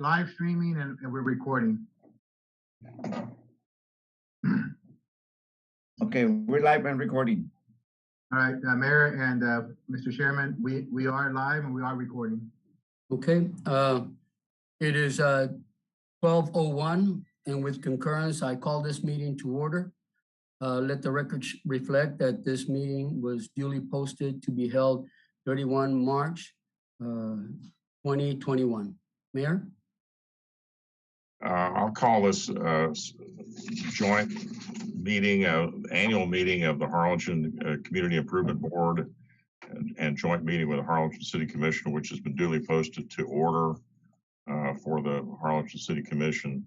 live streaming and we're recording. Okay, we're live and recording. All right, Mayor and Mr. Chairman, we are live and we are recording. Okay, it is 12:01, and with concurrence, I call this meeting to order. Let the record reflect that this meeting was duly posted to be held 31 March 2021. Mayor? I'll call this joint meeting, annual meeting of the Harlingen Community Improvement Board and joint meeting with the Harlingen City Commission, which has been duly posted to order for the Harlingen City Commission.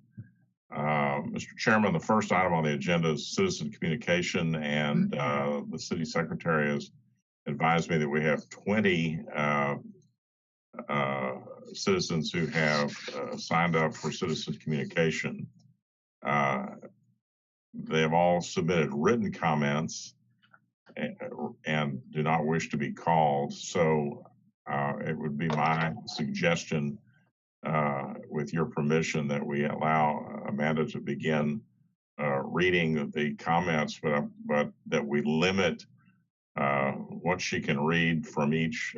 Mr. Chairman, the first item on the agenda is citizen communication, and the city secretary has advised me that we have 20 citizens who have signed up for citizen communication. They have all submitted written comments and do not wish to be called. So it would be my suggestion, with your permission, that we allow Amanda to begin reading the comments, but that we limit what she can read from each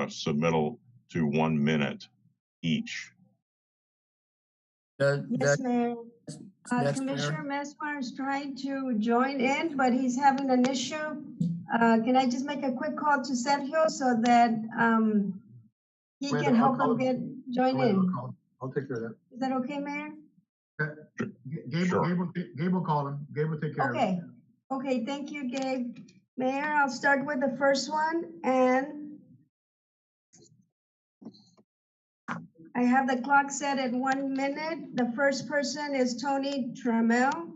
submittal to 1 minute each. Yes, Mayor. Commissioner Mesmer is trying to join in, but he's having an issue. Can I just make a quick call to Sergio so that he can help him join in? I'll take care of that. Is that okay, Mayor? Gabe will call him. Gabe will take care of it. Okay, thank you, Gabe. Mayor, I'll start with the first one, and I have the clock set at 1 minute. The first person is Tony Trammell,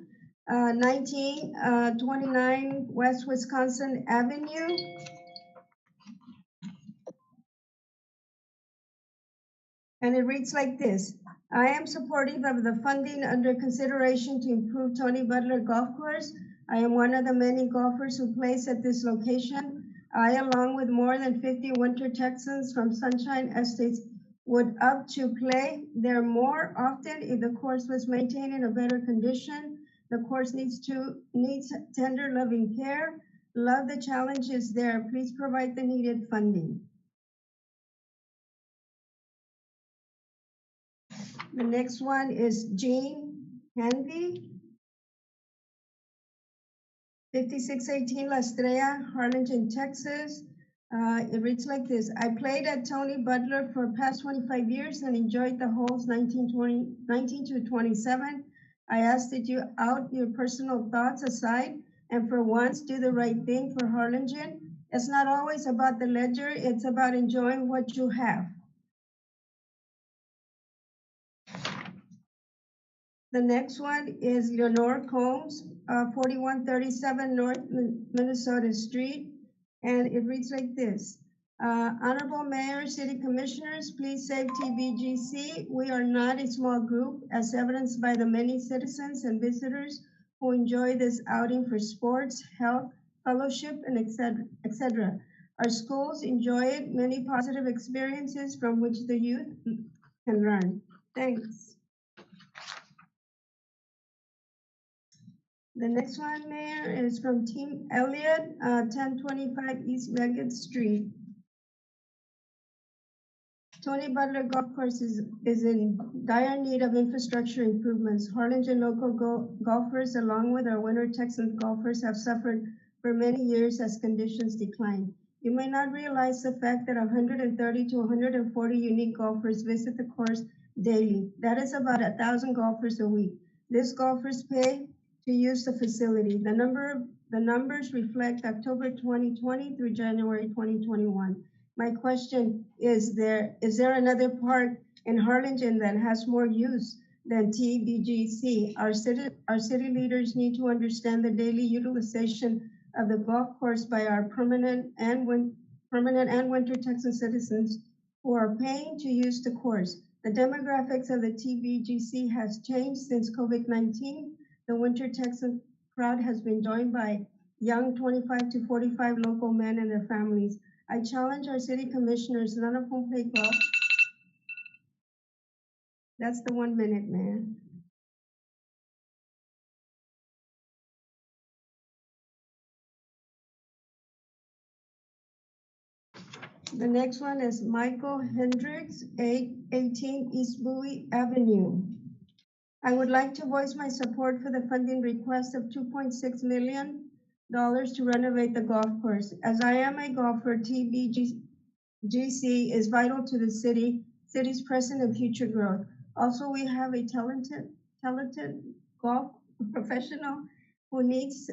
1929 West Wisconsin Avenue. And it reads like this. I am supportive of the funding under consideration to improve Tony Butler Golf Course. I am one of the many golfers who plays at this location. I, along with more than 50 Winter Texans from Sunshine Estates, would up to play there more often if the course was maintained in a better condition. The course needs tender, loving care. Love the challenges there. Please provide the needed funding. The next one is Jean Hanvey, 5618 La Estrella, Harlingen, Texas. It reads like this. I played at Tony Butler for past 25 years and enjoyed the holes 19 to 27. I asked that you out your personal thoughts aside and for once do the right thing for Harlingen. It's not always about the ledger, it's about enjoying what you have. The next one is Leonore Combs, 4137 North Minnesota Street. And it reads like this. Honorable Mayor, City Commissioners, please save TBGC. We are not a small group, as evidenced by the many citizens and visitors who enjoy this outing for sports, health, fellowship, and etc. Our schools enjoy it, many positive experiences from which the youth can learn. Thanks. The next one, Mayor, is from Team Elliott, 1025 East Leggett Street. Tony Butler Golf Course is in dire need of infrastructure improvements. Harlingen local golfers, along with our Winter Texan golfers, have suffered for many years as conditions decline. You may not realize the fact that 130 to 140 unique golfers visit the course daily. That is about 1,000 golfers a week. These golfers pay to use the facility. The numbers reflect October 2020 through January 2021. My question is there another park in Harlingen that has more use than TBGC? Our city leaders need to understand the daily utilization of the golf course by our permanent and Winter Texan citizens who are paying to use the course. The demographics of the TBGC has changed since COVID-19. The Winter Texan crowd has been joined by young 25 to 45 local men and their families. I challenge our city commissioners, none of whom play golf, That's the 1 minute, man. The next one is Michael Hendricks, 18 East Bowie Avenue. I would like to voice my support for the funding request of $2.6 million to renovate the golf course. As I am a golfer, TBGC is vital to the city's present and future growth. Also, we have a talented golf professional who needs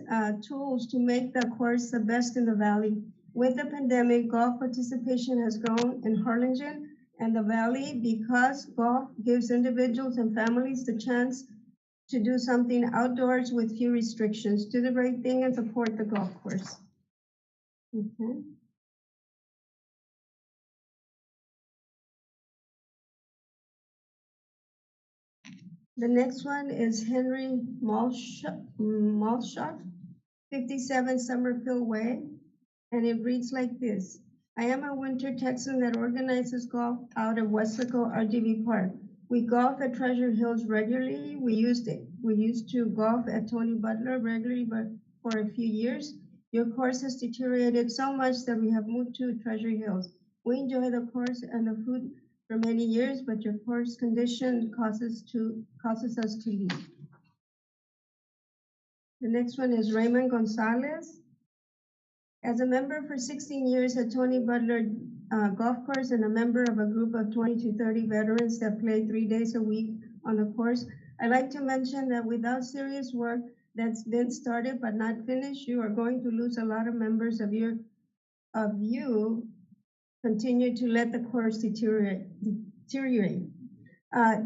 tools to make the course the best in the valley. With the pandemic, golf participation has grown in Harlingen and the valley because golf gives individuals and families the chance to do something outdoors with few restrictions. Do the right thing and support the golf course. Okay. The next one is Henry Malshot, 57 Summerfield Way, and it reads like this. I am a winter Texan that organizes golf out of Wesco RGV Park. We golf at Treasure Hills regularly. We used to golf at Tony Butler regularly, but for a few years. Your course has deteriorated so much that we have moved to Treasure Hills. We enjoy the course and the food for many years, but your course condition causes us to leave. The next one is Raymond Gonzalez. As a member for 16 years at Tony Butler Golf Course and a member of a group of 20 to 30 veterans that play 3 days a week on the course, I'd like to mention that without serious work that's been started but not finished, you are going to lose a lot of members of you continue to let the course deteriorate.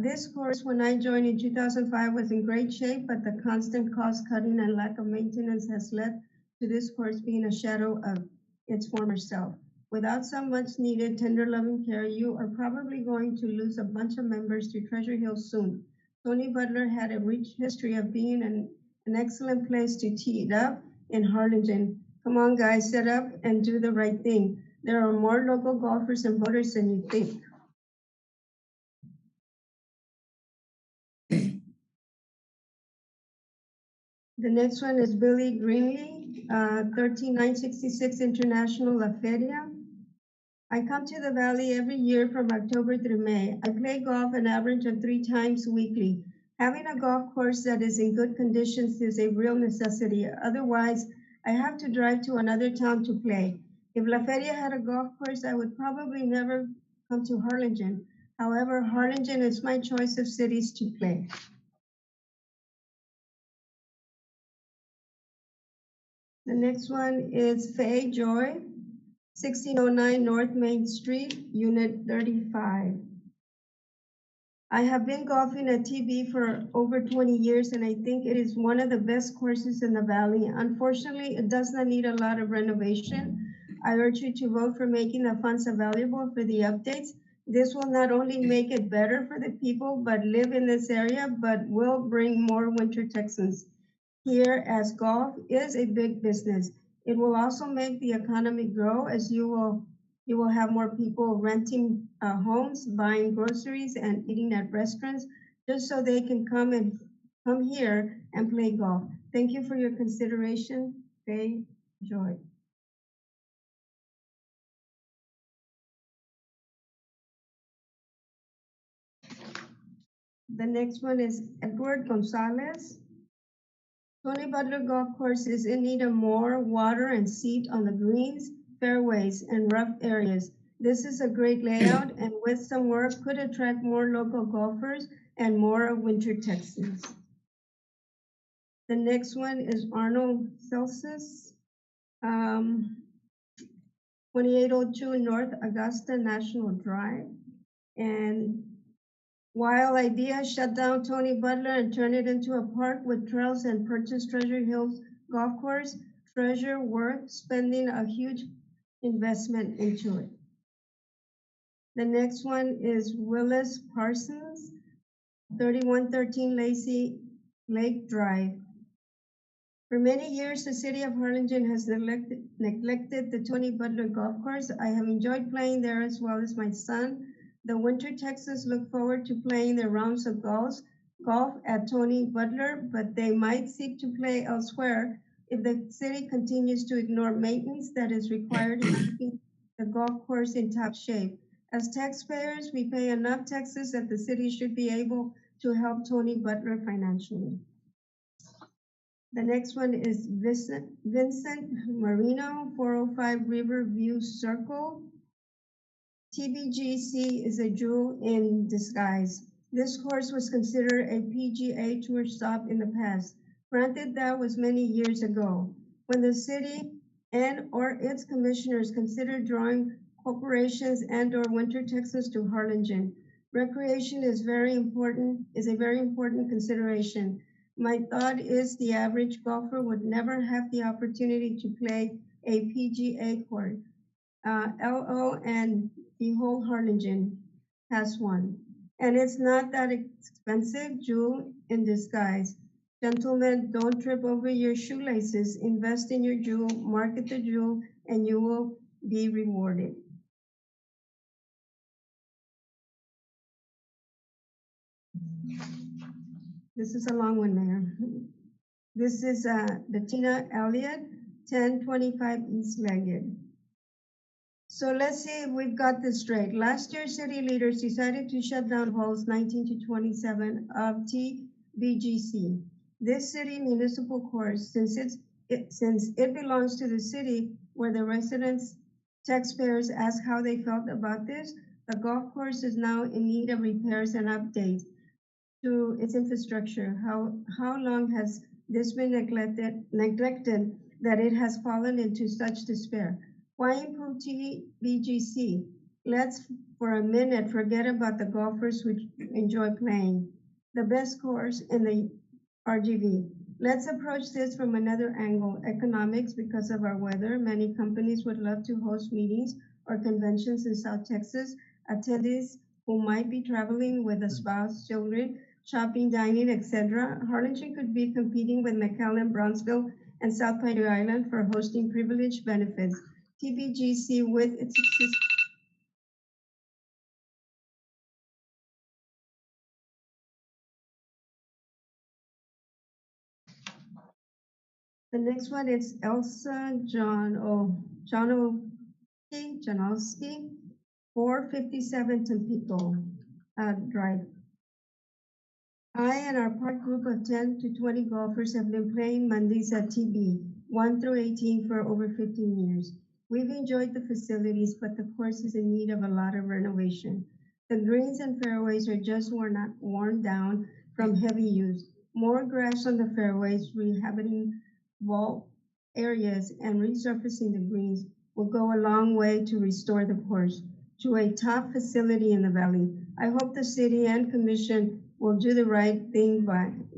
This course, when I joined in 2005, was in great shape, but the constant cost cutting and lack of maintenance has led to this course being a shadow of its former self. Without some much needed tender loving care, you are probably going to lose a bunch of members to Treasure Hill soon. Tony Butler had a rich history of being an excellent place to tee it up in Harlingen. Come on, guys, set up and do the right thing. There are more local golfers and voters than you think. The next one is Billy Greenlee, 13966 International La Feria. I come to the Valley every year from October through May. I play golf an average of 3 times weekly. Having a golf course that is in good conditions is a real necessity. Otherwise, I have to drive to another town to play. If La Feria had a golf course, I would probably never come to Harlingen. However, Harlingen is my choice of cities to play. The next one is Faye Joy, 1609 North Main Street, Unit 35. I have been golfing at TB for over 20 years, and I think it is one of the best courses in the Valley. Unfortunately, it does not need a lot of renovation. I urge you to vote for making the funds available for the updates. This will not only make it better for the people but live in this area, but will bring more winter Texans here, as golf is a big business. It will also make the economy grow, as you will have more people renting homes, buying groceries, and eating at restaurants, just so they can come here and play golf. Thank you for your consideration. Faye Joy. The next one is Edward Gonzalez. Tony Butler Golf Course is in need of more water and seat on the greens, fairways, and rough areas. This is a great layout, and with some work could attract more local golfers and more winter Texans. The next one is Arnold Celsus, 2802 North Augusta National Drive. And while IDEA shut down Tony Butler and turned it into a park with trails and purchased Treasure Hills Golf Course, Treasure worth spending a huge investment into it. The next one is Willis Parsons, 3113 Lazy Lake Drive. For many years, the city of Harlingen has neglected the Tony Butler Golf Course. I have enjoyed playing there as well as my son, The Winter Texans look forward to playing their rounds of golf at Tony Butler, but they might seek to play elsewhere if the city continues to ignore maintenance that is required in keeping the golf course in top shape. As taxpayers, we pay enough taxes that the city should be able to help Tony Butler financially. The next one is Vincent Marino, 405 Riverview Circle. TBGC is a jewel in disguise. This course was considered a PGA Tour stop in the past. Granted, that was many years ago, when the city and or its commissioners considered drawing corporations and or Winter Texans to Harlingen. Recreation is a very important consideration. My thought is the average golfer would never have the opportunity to play a PGA course. LO and the whole Harlingen has one. And it's not that expensive, jewel in disguise. Gentlemen, don't trip over your shoelaces. Invest in your jewel, market the jewel, and you will be rewarded. This is a long one, Mayor. This is Bettina Elliott, 1025 East Leggett. So let's see if we've got this straight. Last year, city leaders decided to shut down holes 19 to 27 of TBGC. This city municipal course, since it belongs to the city where the residents, taxpayers asked how they felt about this, the golf course is now in need of repairs and updates to its infrastructure. How long has this been neglected that it has fallen into such despair? Why improve TBGC? Let's for a minute forget about the golfers who enjoy playing. The best course in the RGV. Let's approach this from another angle. Economics, because of our weather, many companies would love to host meetings or conventions in South Texas. Attendees who might be traveling with a spouse, children, shopping, dining, etc. Harlingen could be competing with McAllen, Brownsville, and South Padre Island for hosting privileged benefits. TBGC with its The next one is Elsa Janowski, 457 Tampico Drive. I and our park group of 10 to 20 golfers have been playing Mondays at TB, 1 through 18 for over 15 years. We've enjoyed the facilities, but the course is in need of a lot of renovation. The greens and fairways are just worn down from heavy use. More grass on the fairways, rehabiting wall areas, and resurfacing the greens will go a long way to restore the course to a top facility in the valley. I hope the city and commission will do the right thing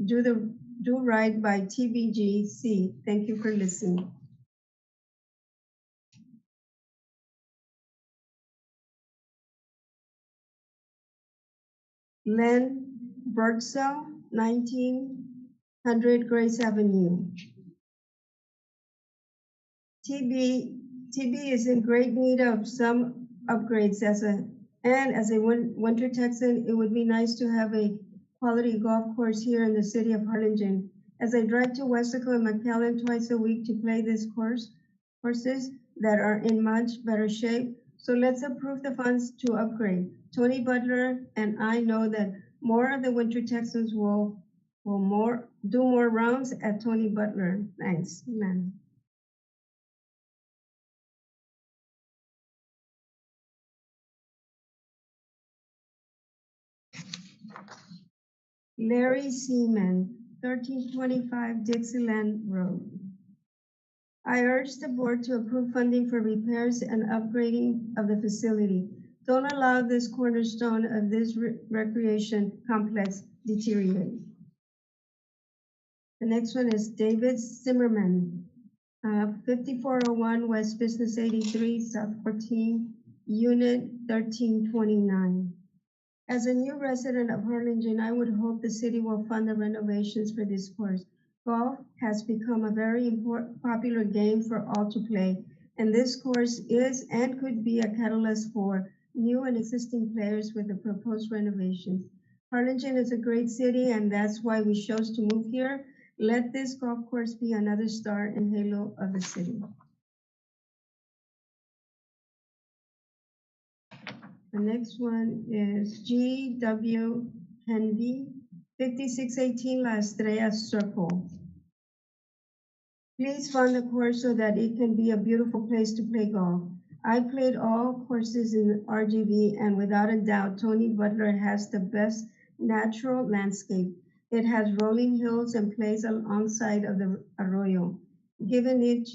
do right by TBGC. Thank you for listening. Len Bergsell, 1900 Grace Avenue. TB is in great need of some upgrades as a Winter Texan, it would be nice to have a quality golf course here in the city of Harlingen. As I drive to Westaco and McAllen twice a week to play this courses that are in much better shape. So let's approve the funds to upgrade. Tony Butler and I know that more of the Winter Texans will do more rounds at Tony Butler. Thanks, amen. Larry Seaman, 1325 Dixieland Road. I urge the board to approve funding for repairs and upgrading of the facility. Don't allow this cornerstone of this recreation complex deteriorate. The next one is David Zimmerman, 5401 West Business 83, South 14, Unit 1329. As a new resident of Harlingen, I would hope the city will fund the renovations for this course. Golf has become a very popular game for all to play, and this course is and could be a catalyst for new and existing players with the proposed renovations. Harlingen is a great city, and that's why we chose to move here. Let this golf course be another star and halo of the city. The next one is G.W. Henry, 5618 La Estrella Circle. Please fund the course so that it can be a beautiful place to play golf. I played all courses in RGV, and without a doubt, Tony Butler has the best natural landscape. It has rolling hills and plays alongside of the arroyo, giving it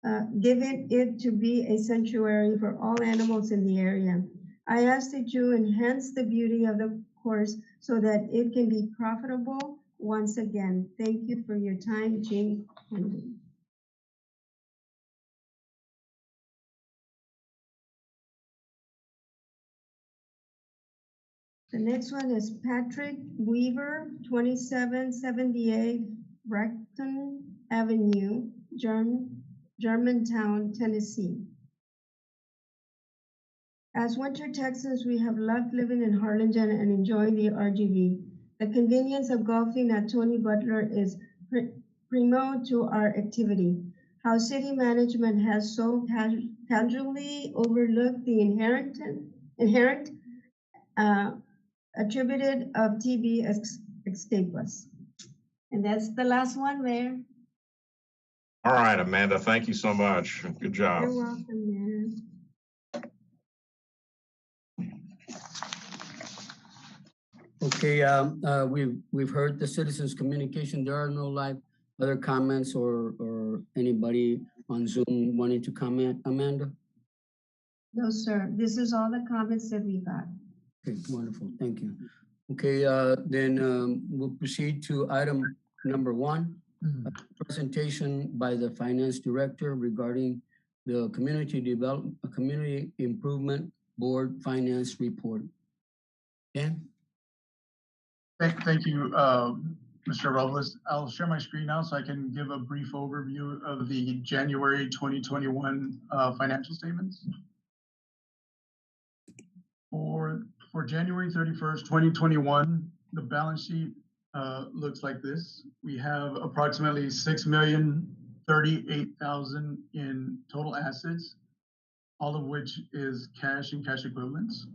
to be a sanctuary for all animals in the area. I ask that you enhance the beauty of the course so that it can be profitable once again. Thank you for your time, Jim Henry. The next one is Patrick Weaver, 2778 Bracton Avenue, Germantown, Tennessee. As winter Texans, we have loved living in Harlingen and enjoying the RGV. The convenience of golfing at Tony Butler is primo to our activity. How city management has so casually overlooked the inherent attributed of TB escape us. And that's the last one, Mayor. All right, Amanda, thank you so much. Good job. You're welcome, Mayor. Okay, we've heard the citizens' communication. There are no live other comments or anybody on Zoom wanting to comment, Amanda? No, sir. This is all the comments that we got. Okay, wonderful, thank you. Okay, then we'll proceed to item number 1, a presentation by the Finance Director regarding the Community Improvement Board Finance Report. Dan? Thank you, Mr. Robles. I'll share my screen now so I can give a brief overview of the January 2021 financial statements. For January 31st, 2021, the balance sheet looks like this. We have approximately $6,038,000 in total assets, all of which is cash and cash equivalents.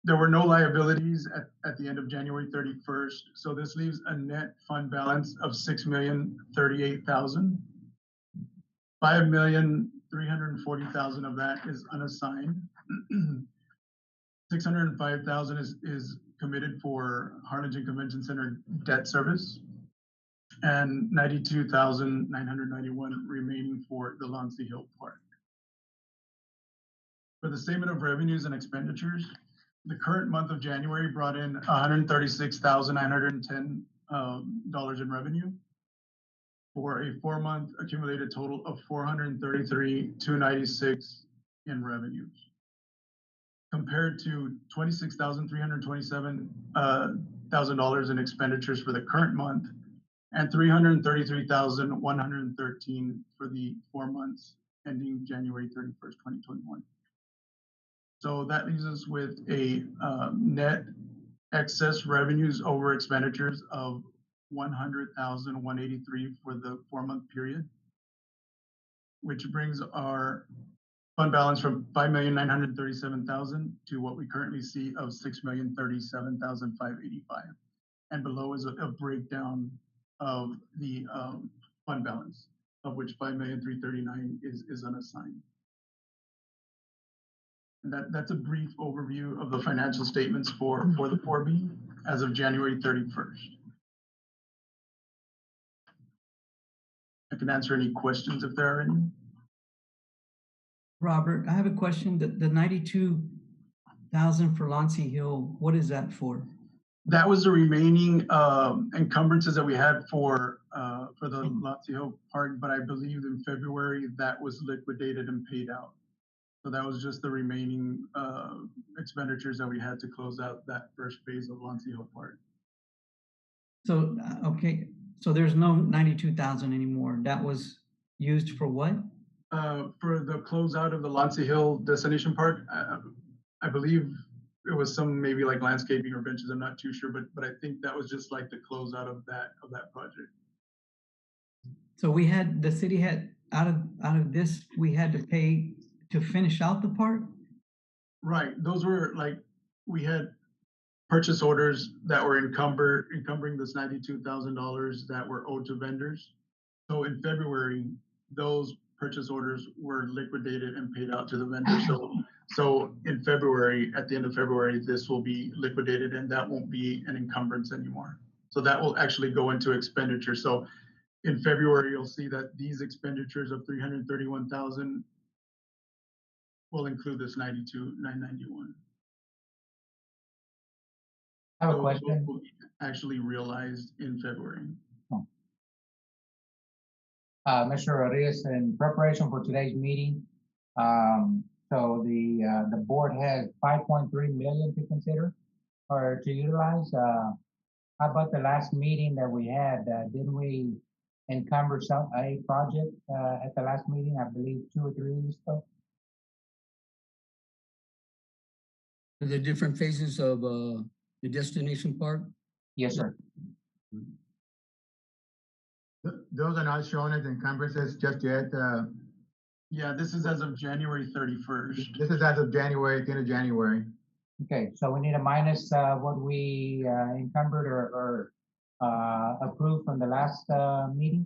There were no liabilities at the end of January 31st, so this leaves a net fund balance of $6,038,000. $5,340,000 of that is unassigned. $605,000 is committed for Harlingen Convention Center debt service, and $92,991 remaining for the Lansing Hill Park. For the statement of revenues and expenditures, the current month of January brought in $136,910 in revenue for a 4-month accumulated total of $433,296 in revenues, compared to $26,327,000 in expenditures for the current month and $333,113 for the 4 months ending January 31st, 2021. So that leaves us with a net excess revenues over expenditures of $100,183 for the 4-month period, which brings our fund balance from $5,937,000 to what we currently see of $6,037,585. And below is a breakdown of the fund balance, of which $5,339,000 is unassigned. And that's a brief overview of the financial statements for the 4B as of January 31st. I can answer any questions if there are any. Robert, I have a question. The $92,000 for Lansing Hill, what is that for? That was the remaining encumbrances that we had for the Lansing Hill Park, but I believe in February that was liquidated and paid out. So that was just the remaining expenditures that we had to close out that first phase of Lansing Hill Park. So, okay, so there's no $92,000 anymore. That was used for what? For the closeout of the Lansing Hill Destination Park, I believe it was some maybe like landscaping or benches. I'm not too sure, but I think that was just like the closeout of that project. So the city had, out of this, we had to pay to finish out the park? Right. Those were like, we had purchase orders that were encumbering this $92,000 that were owed to vendors. So in February, those purchase orders were liquidated and paid out to the vendors. So in February, at the end of February, this will be liquidated and that won't be an encumbrance anymore. So that will actually go into expenditure. So in February, you'll see that these expenditures of 331,000 will include this 92,991. I have a Those question. will be actually realized in February. Mr. Rodriguez, in preparation for today's meeting, so the board has 5.3 million to consider or to utilize. How about the last meeting that we had? Didn't we encumber a project at the last meeting? I believe 2 or 3 weeks ago. The different phases of the destination park? Yes, sir. Those are not shown as encumbrances just yet. Yeah, this is as of January 31st. This is as of January, at the end of January. Okay, so we need to minus what we encumbered or approved from the last meeting.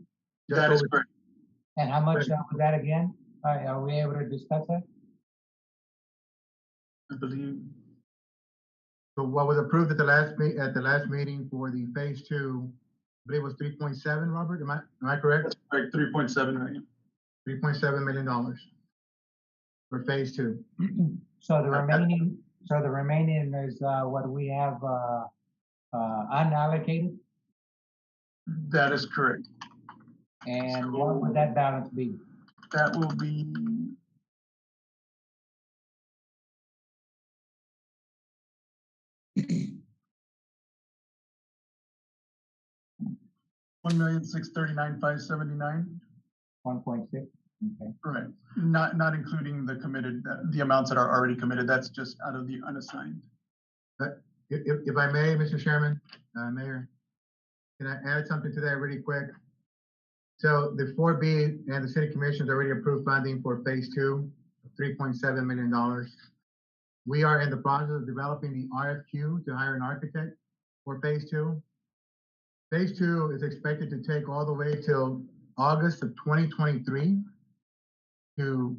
That is correct. And how much was that again? Are we able to discuss that? I believe. So what was approved at the last meeting for the phase 2, I believe it was 3.7, Robert, am I correct? Right, 3.7 million. $3.7 million for phase 2. So the remaining is what we have unallocated. That is correct. And what would that balance be? That will be $1,639,579. 1.6. Okay. Right. Not including the committed, the amounts that are already committed. That's just out of the unassigned. But if I may, Mr. Chairman, Mayor, can I add something to that really quick? So the 4B and the City Commission has already approved funding for phase 2, $3.7 million. We are in the process of developing the RFQ to hire an architect for phase 2. Phase 2 is expected to take all the way till August of 2023 to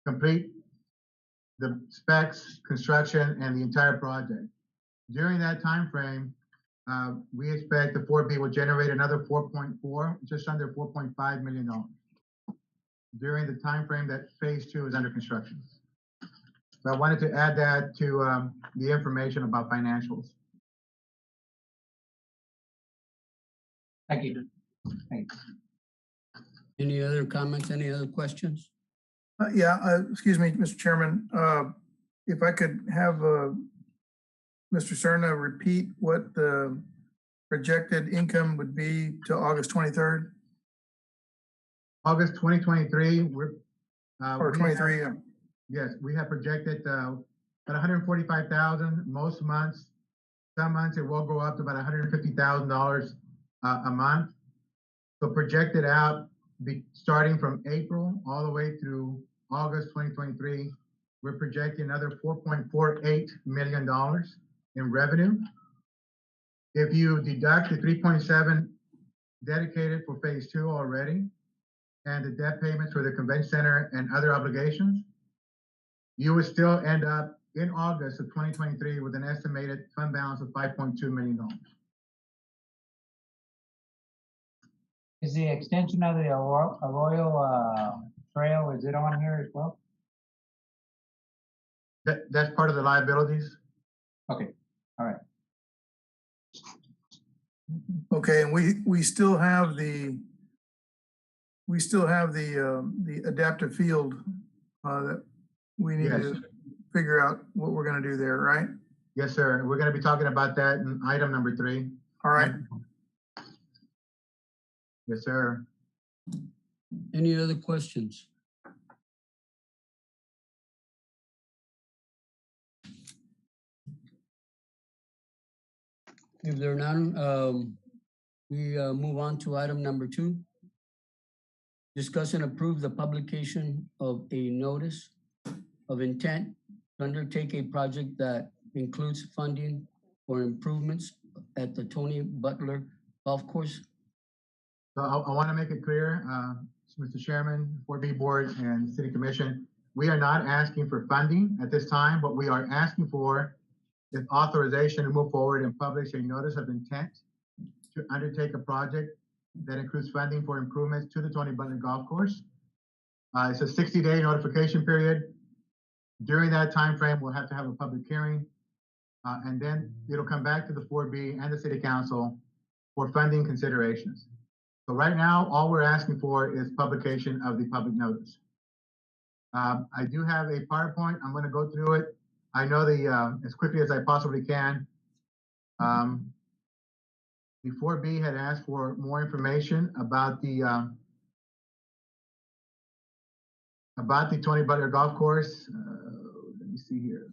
complete the specs, construction, and the entire project. During that time frame, we expect the 4B will generate another 4.4, just under $4.5 million during the time frame that phase 2 is under construction. So I wanted to add that to the information about financials. Thank you. Thanks. Any other comments, any other questions? Excuse me, Mr. Chairman. If I could have Mr. Serna repeat what the projected income would be to August 23rd? August 2023, Or 23, yes, we have projected at 145,000 most months. Some months it will go up to about $150,000 a month. So projected out, starting from April all the way through August 2023, we're projecting another $4.48 million in revenue. If you deduct the 3.7 dedicated for phase 2 already, and the debt payments for the convention center and other obligations, you would still end up in August of 2023 with an estimated fund balance of $5.2 million. Is the extension of the Arroyo Trail, is it on here as well? That's part of the liabilities. Okay, all right. okay, and we still have the adaptive field that we need Yes. to figure out what we're going to do there, right? Yes, sir. We're going to be talking about that in item number 3. All right. Yes, sir. Any other questions? If there are none, we move on to item number 2. Discuss and approve the publication of a notice of intent to undertake a project that includes funding for improvements at the Tony Butler Golf Course. So I want to make it clear, Mr. Chairman, 4B Board and City Commission, we are not asking for funding at this time. What we are asking for is authorization to move forward and publish a notice of intent to undertake a project that includes funding for improvements to the Tony Butler Golf Course. It's a 60-day notification period. During that time frame, we'll have to have a public hearing, and then it'll come back to the 4B and the City Council for funding considerations. So right now, all we're asking for is publication of the public notice. I do have a PowerPoint. I'm going to go through it. I know as quickly as I possibly can. The 4B had asked for more information about the Tony Butler Golf Course. Let me see here.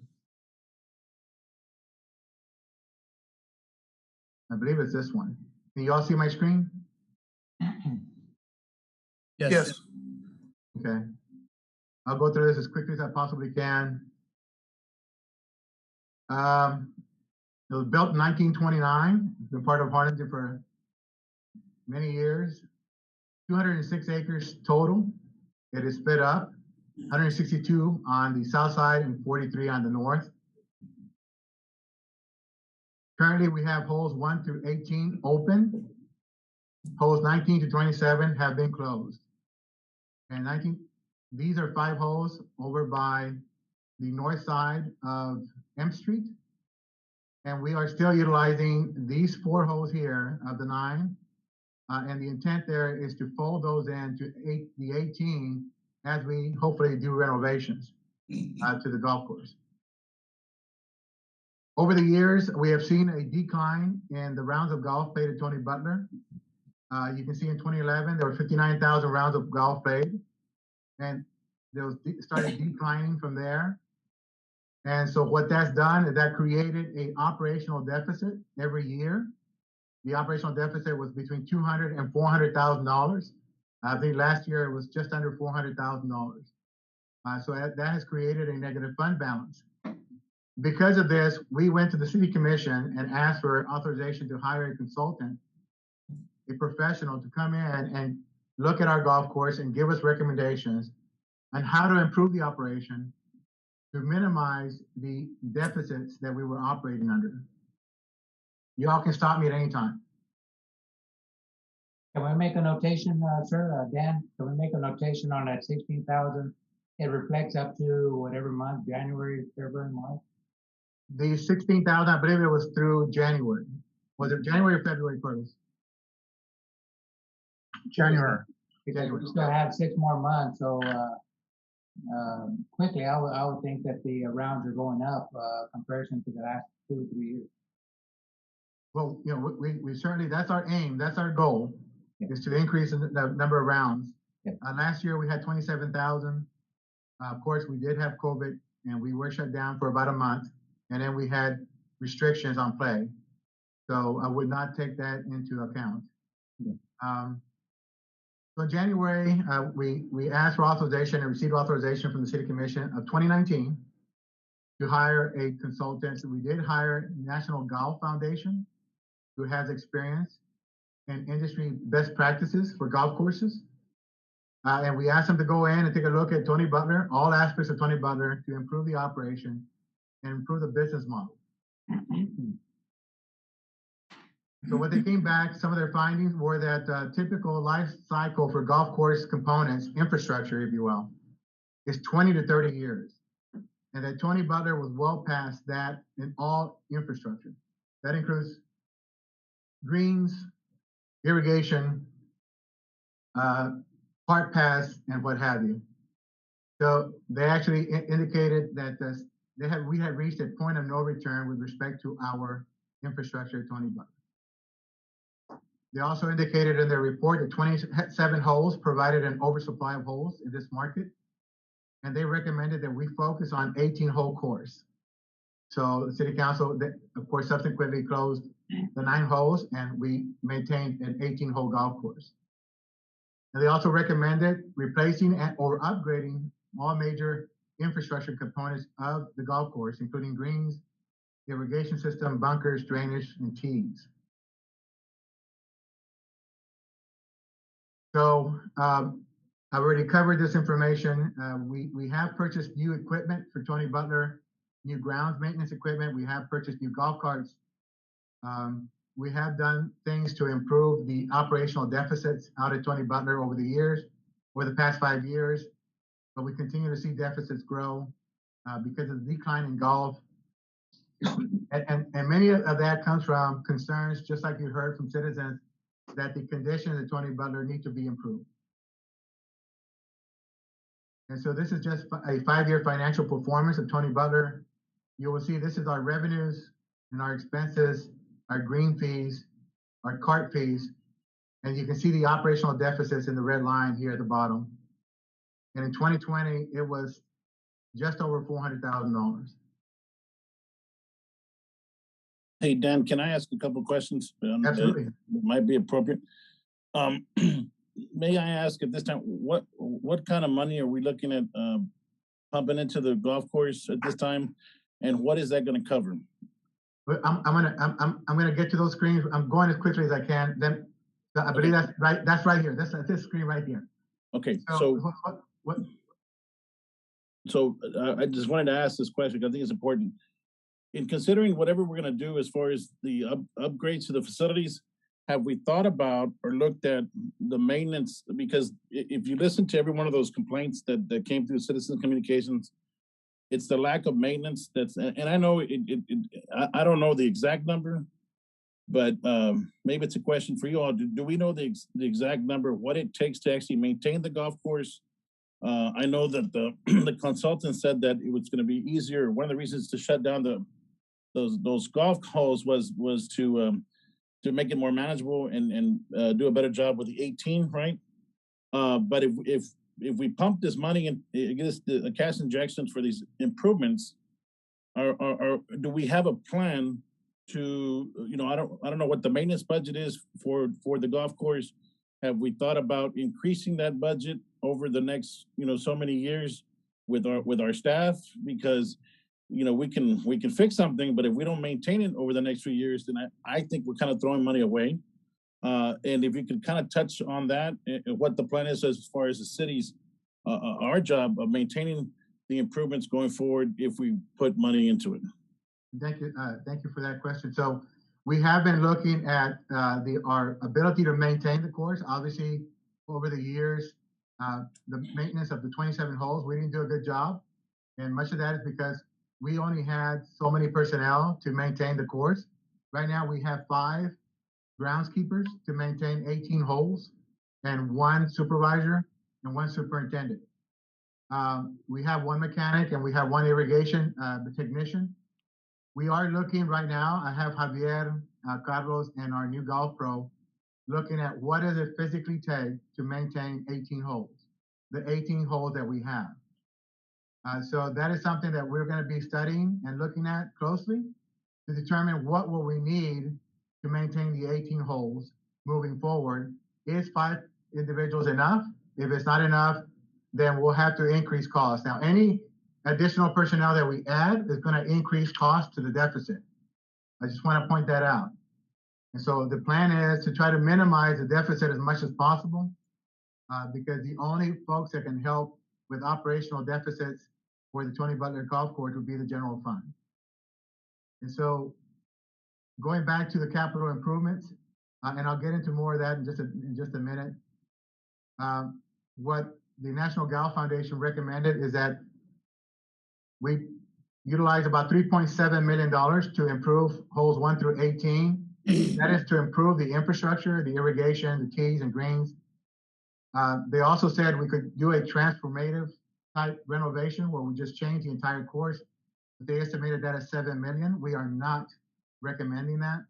I believe it's this one. Can you all see my screen? Yes. Okay. I'll go through this as quickly as I possibly can. It was built in 1929. It's been part of Harlingen for many years. 206 acres total. It is split up. 162 on the south side and 43 on the north. Currently, we have holes 1 through 18 open. Holes 19 to 27 have been closed. And these are 5 holes over by the north side of M Street. And we are still utilizing these 4 holes here of the 9. And the intent there is to fold those into the 18 as we hopefully do renovations to the golf course. Over the years, we have seen a decline in the rounds of golf played at Tony Butler. You can see in 2011, there were 59,000 rounds of golf played, and those started declining from there. And so what that's done is that created an operational deficit every year. The operational deficit was between $200,000 and $400,000. I think last year it was just under $400,000. So that has created a negative fund balance. Because of this, we went to the City Commission and asked for authorization to hire a consultant, a professional, to come in and look at our golf course and give us recommendations on how to improve the operation to minimize the deficits that we were operating under. You all can stop me at any time. Can we make a notation, sir, Dan? Can we make a notation on that 16,000? It reflects up to whatever month, January, February, March? The 16,000, I believe it was through January. Was it January or February 1st? January. Because we still have 6 more months, so quickly, I would think that the rounds are going up comparison to the last 2 or 3 years. Well, you know, we certainly, that's our aim, that's our goal, is to increase the number of rounds. Last year we had 27,000. Of course, we did have COVID and we were shut down for about a month, and then we had restrictions on play. So I would not take that into account. So in January, we asked for authorization and received authorization from the City Commission of 2019 to hire a consultant. So we did hire National Golf Foundation, who has experience in industry best practices for golf courses. And we asked them to go in and take a look at Tony Butler, all aspects of Tony Butler, to improve the operation and improve the business model. So what they came back, some of their findings were that typical life cycle for golf course components, infrastructure, if you will, is 20 to 30 years. And that Tony Butler was well past that in all infrastructure. That includes greens, irrigation, park paths, and what have you. So they actually indicated that we had reached a point of no return with respect to our infrastructure at Tony Butler. They also indicated in their report that 27 holes provided an oversupply of holes in this market, and they recommended that we focus on 18-hole course. So the City Council, of course, subsequently closed the 9 holes, and we maintained an 18-hole golf course. And they also recommended replacing or upgrading all major infrastructure components of the golf course, including greens, irrigation system, bunkers, drainage, and tees. So I've already covered this information. We have purchased new equipment for Tony Butler, new grounds maintenance equipment. We have purchased new golf carts. We have done things to improve the operational deficits out at Tony Butler over the past 5 years, but we continue to see deficits grow because of the decline in golf. And many of that comes from concerns, just like you heard from citizens, that the conditions at Tony Butler need to be improved. And so this is just a 5-year financial performance of Tony Butler. You will see this is our revenues and our expenses, our green fees, our cart fees, and you can see the operational deficits in the red line here at the bottom. And in 2020, it was just over $400,000. Hey, Dan, can I ask a couple of questions? Absolutely. It might be appropriate. May I ask at this time, what kind of money are we looking at pumping into the golf course at this time, and what is that going to cover? I'm gonna get to those screens. I'm going as quickly as I can. Then I believe that's right. That's right here. That's this screen right here. Okay. What? So I just wanted to ask this question because I think it's important. In considering whatever we're going to do as far as the upgrades to the facilities, have we thought about or looked at the maintenance? Because if you listen to every one of those complaints that came through citizen communications, it's the lack of maintenance and I know I don't know the exact number, but maybe it's a question for you all. Do we know the exact number, what it takes to actually maintain the golf course? I know that the consultant said that it was going to be easier. One of the reasons to shut down those golf holes was to make it more manageable and do a better job with the 18, right? But if we pump this money and get the cash injections for these improvements, do we have a plan to, I don't know what the maintenance budget is for the golf course. Have we thought about increasing that budget over the next, so many years with our staff? Because, we can fix something, but if we don't maintain it over the next few years, then I think we're kind of throwing money away. And if you could kind of touch on that, what the plan is as far as the city's, our job of maintaining the improvements going forward if we put money into it. Thank you for that question. So we have been looking at our ability to maintain the course. Obviously, over the years, the maintenance of the 27 holes, we didn't do a good job. And much of that is because we only had so many personnel to maintain the course. Right now, we have 5 groundskeepers to maintain 18 holes and 1 supervisor and 1 superintendent. We have 1 mechanic and we have 1 irrigation technician. We are looking right now, I have Javier, Carlos, and our new golf pro looking at what does it physically take to maintain 18 holes, the 18 holes that we have. So that is something that we're going to be studying and looking at closely to determine what will we need to maintain the 18 holes moving forward. Is 5 individuals enough? If it's not enough, then we'll have to increase costs. Now, any additional personnel that we add is going to increase costs to the deficit. I just want to point that out. And so the plan is to try to minimize the deficit as much as possible because the only folks that can help with operational deficits for the Tony Butler Golf Course would be the general fund. And so going back to the capital improvements, and I'll get into more of that in just a minute. What the National Golf Foundation recommended is that we utilize about $3.7 million to improve holes 1 through 18. That is to improve the infrastructure, the irrigation, the tees and greens. They also said we could do a transformative type renovation where we just change the entire course. But they estimated that at $7 million. We are not recommending that.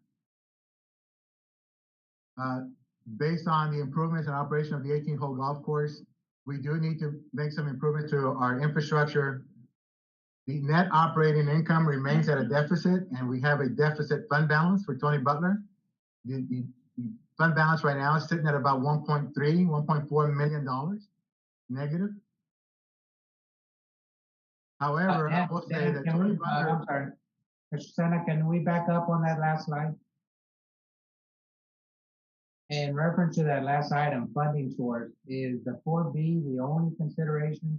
Based on the improvements in operation of the 18-hole golf course, we do need to make some improvements to our infrastructure, The net operating income remains at a deficit, and we have a deficit fund balance for Tony Butler. The fund balance right now is sitting at about $1.4 million negative. However, I will say that Tony Butler. I'm sorry, Mr. Senna, can we back up on that last slide? In reference to that last item, funding source, is the 4B the only consideration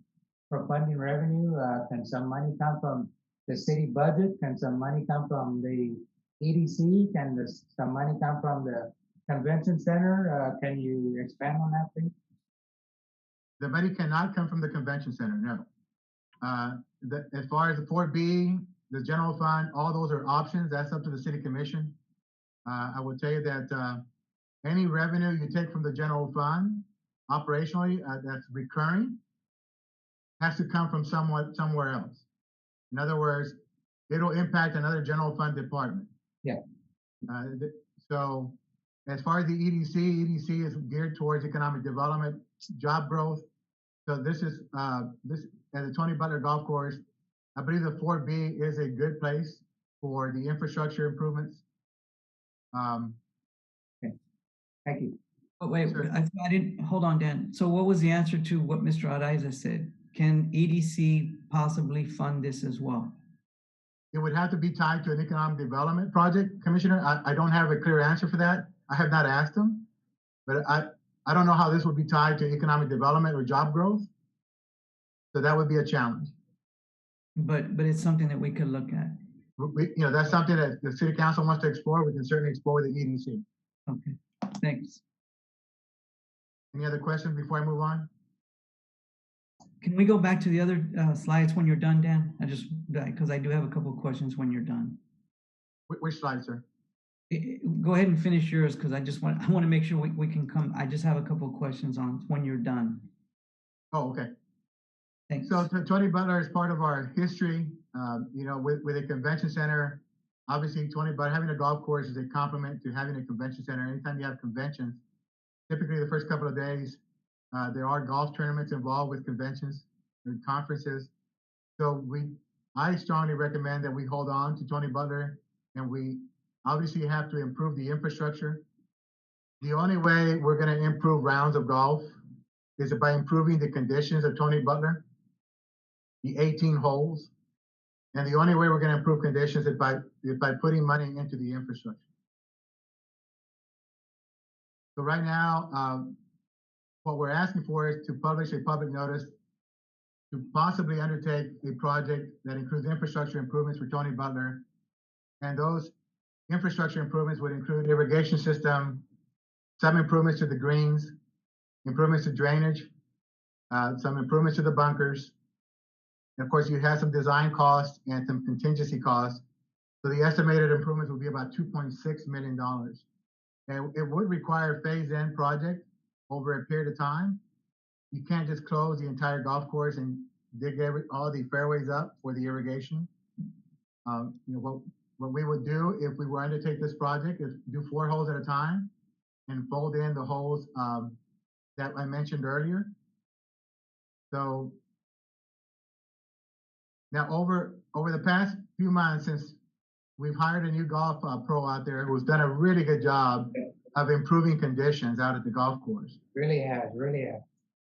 for funding revenue? Can some money come from the city budget? Can some money come from the EDC? Can some money come from the convention center? Can you expand on that, please? The money cannot come from the convention center, no. As far as the 4B, the general fund, all those are options. That's up to the city commission. I will tell you that any revenue you take from the general fund, operationally, that's recurring, has to come from somewhere else. In other words, it'll impact another general fund department. Yeah. So as far as the EDC is geared towards economic development, job growth. So this is, this at the Tony Butler Golf Course, I believe the 4B is a good place for the infrastructure improvements. Okay. Thank you. Oh, wait, Sure. I didn't, hold on, Dan. So what was the answer to what Mr. Araiza said? Can EDC possibly fund this as well? It would have to be tied to an economic development project, Commissioner. I don't have a clear answer for that. I have not asked them, but I don't know how this would be tied to economic development or job growth. So that would be a challenge. But it's something that we could look at. That's something that the city council wants to explore. We can certainly explore the EDC. Okay, thanks. Any other questions before I move on? Can we go back to the other slides when you're done, Dan? Because I do have a couple of questions when you're done. Which slide, sir? Go ahead and finish yours, because I want to make sure we can come. I just have a couple of questions on when you're done. Oh, okay. Thanks. So Tony Butler is part of our history, with a convention center. Obviously, Tony Butler, having a golf course is a complement to having a convention center. Anytime you have conventions, typically the first couple of days, there are golf tournaments involved with conventions and conferences. So I strongly recommend that we hold on to Tony Butler, and we obviously have to improve the infrastructure. The only way we're going to improve rounds of golf is by improving the conditions of Tony Butler, the 18 holes. And the only way we're going to improve conditions is by putting money into the infrastructure. So right now, what we're asking for is to publish a public notice to possibly undertake a project that includes infrastructure improvements for Tony Butler. And those infrastructure improvements would include irrigation system, some improvements to the greens, improvements to drainage, some improvements to the bunkers. And of course, you have some design costs and some contingency costs. So the estimated improvements will be about $2.6 million. And it would require a phase-in project over a period of time. You can't just close the entire golf course and dig all the fairways up for the irrigation. What we would do if we were to undertake this project is do 4 holes at a time and fold in the holes that I mentioned earlier. So now over the past few months, since we've hired a new golf pro out there who's done a really good job of improving conditions out at the golf course. Really has.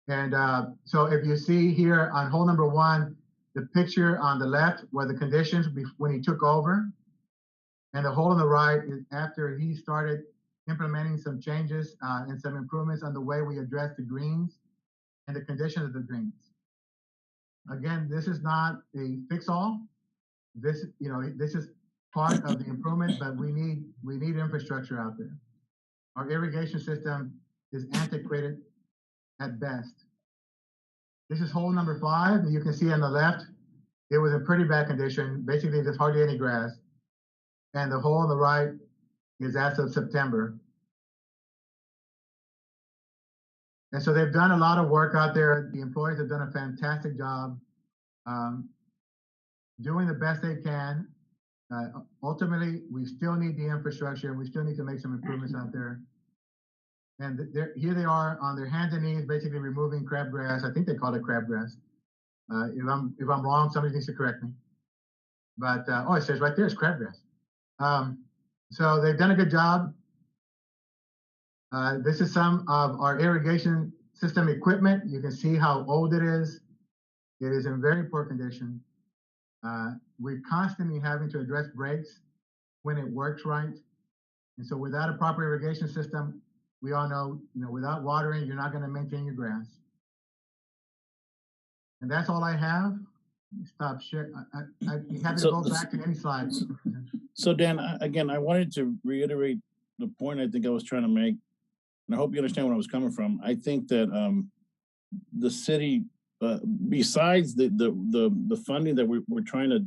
And so if you see here on hole number 1, the picture on the left were the conditions when he took over. And the hole on the right is after he started implementing some changes and some improvements on the way we address the greens and the condition of the greens. Again, this is not a fix-all. This is part of the improvement, but we need infrastructure out there. Our irrigation system is antiquated at best. This is hole number 5, and you can see on the left, it was in pretty bad condition. Basically, there's hardly any grass. And the hole on the right is as of September. And so they've done a lot of work out there. The employees have done a fantastic job doing the best they can. Ultimately, we still need the infrastructure, and we still need to make some improvements out there. And here they are on their hands and knees, basically removing crabgrass. I think they call it crabgrass. If I'm wrong, somebody needs to correct me. But, oh, it says right there, it's crabgrass. So they've done a good job. This is some of our irrigation system equipment. You can see how old it is. It is in very poor condition. We're constantly having to address breaks when it works right. And so without a proper irrigation system, we all know, without watering, you're not going to maintain your grass. And that's all I have. Stop share. I'd be happy to go back to any slide. So Dan, again, I wanted to reiterate the point I think I was trying to make, and I hope you understand where I was coming from. I think that the city, besides the funding that we're trying to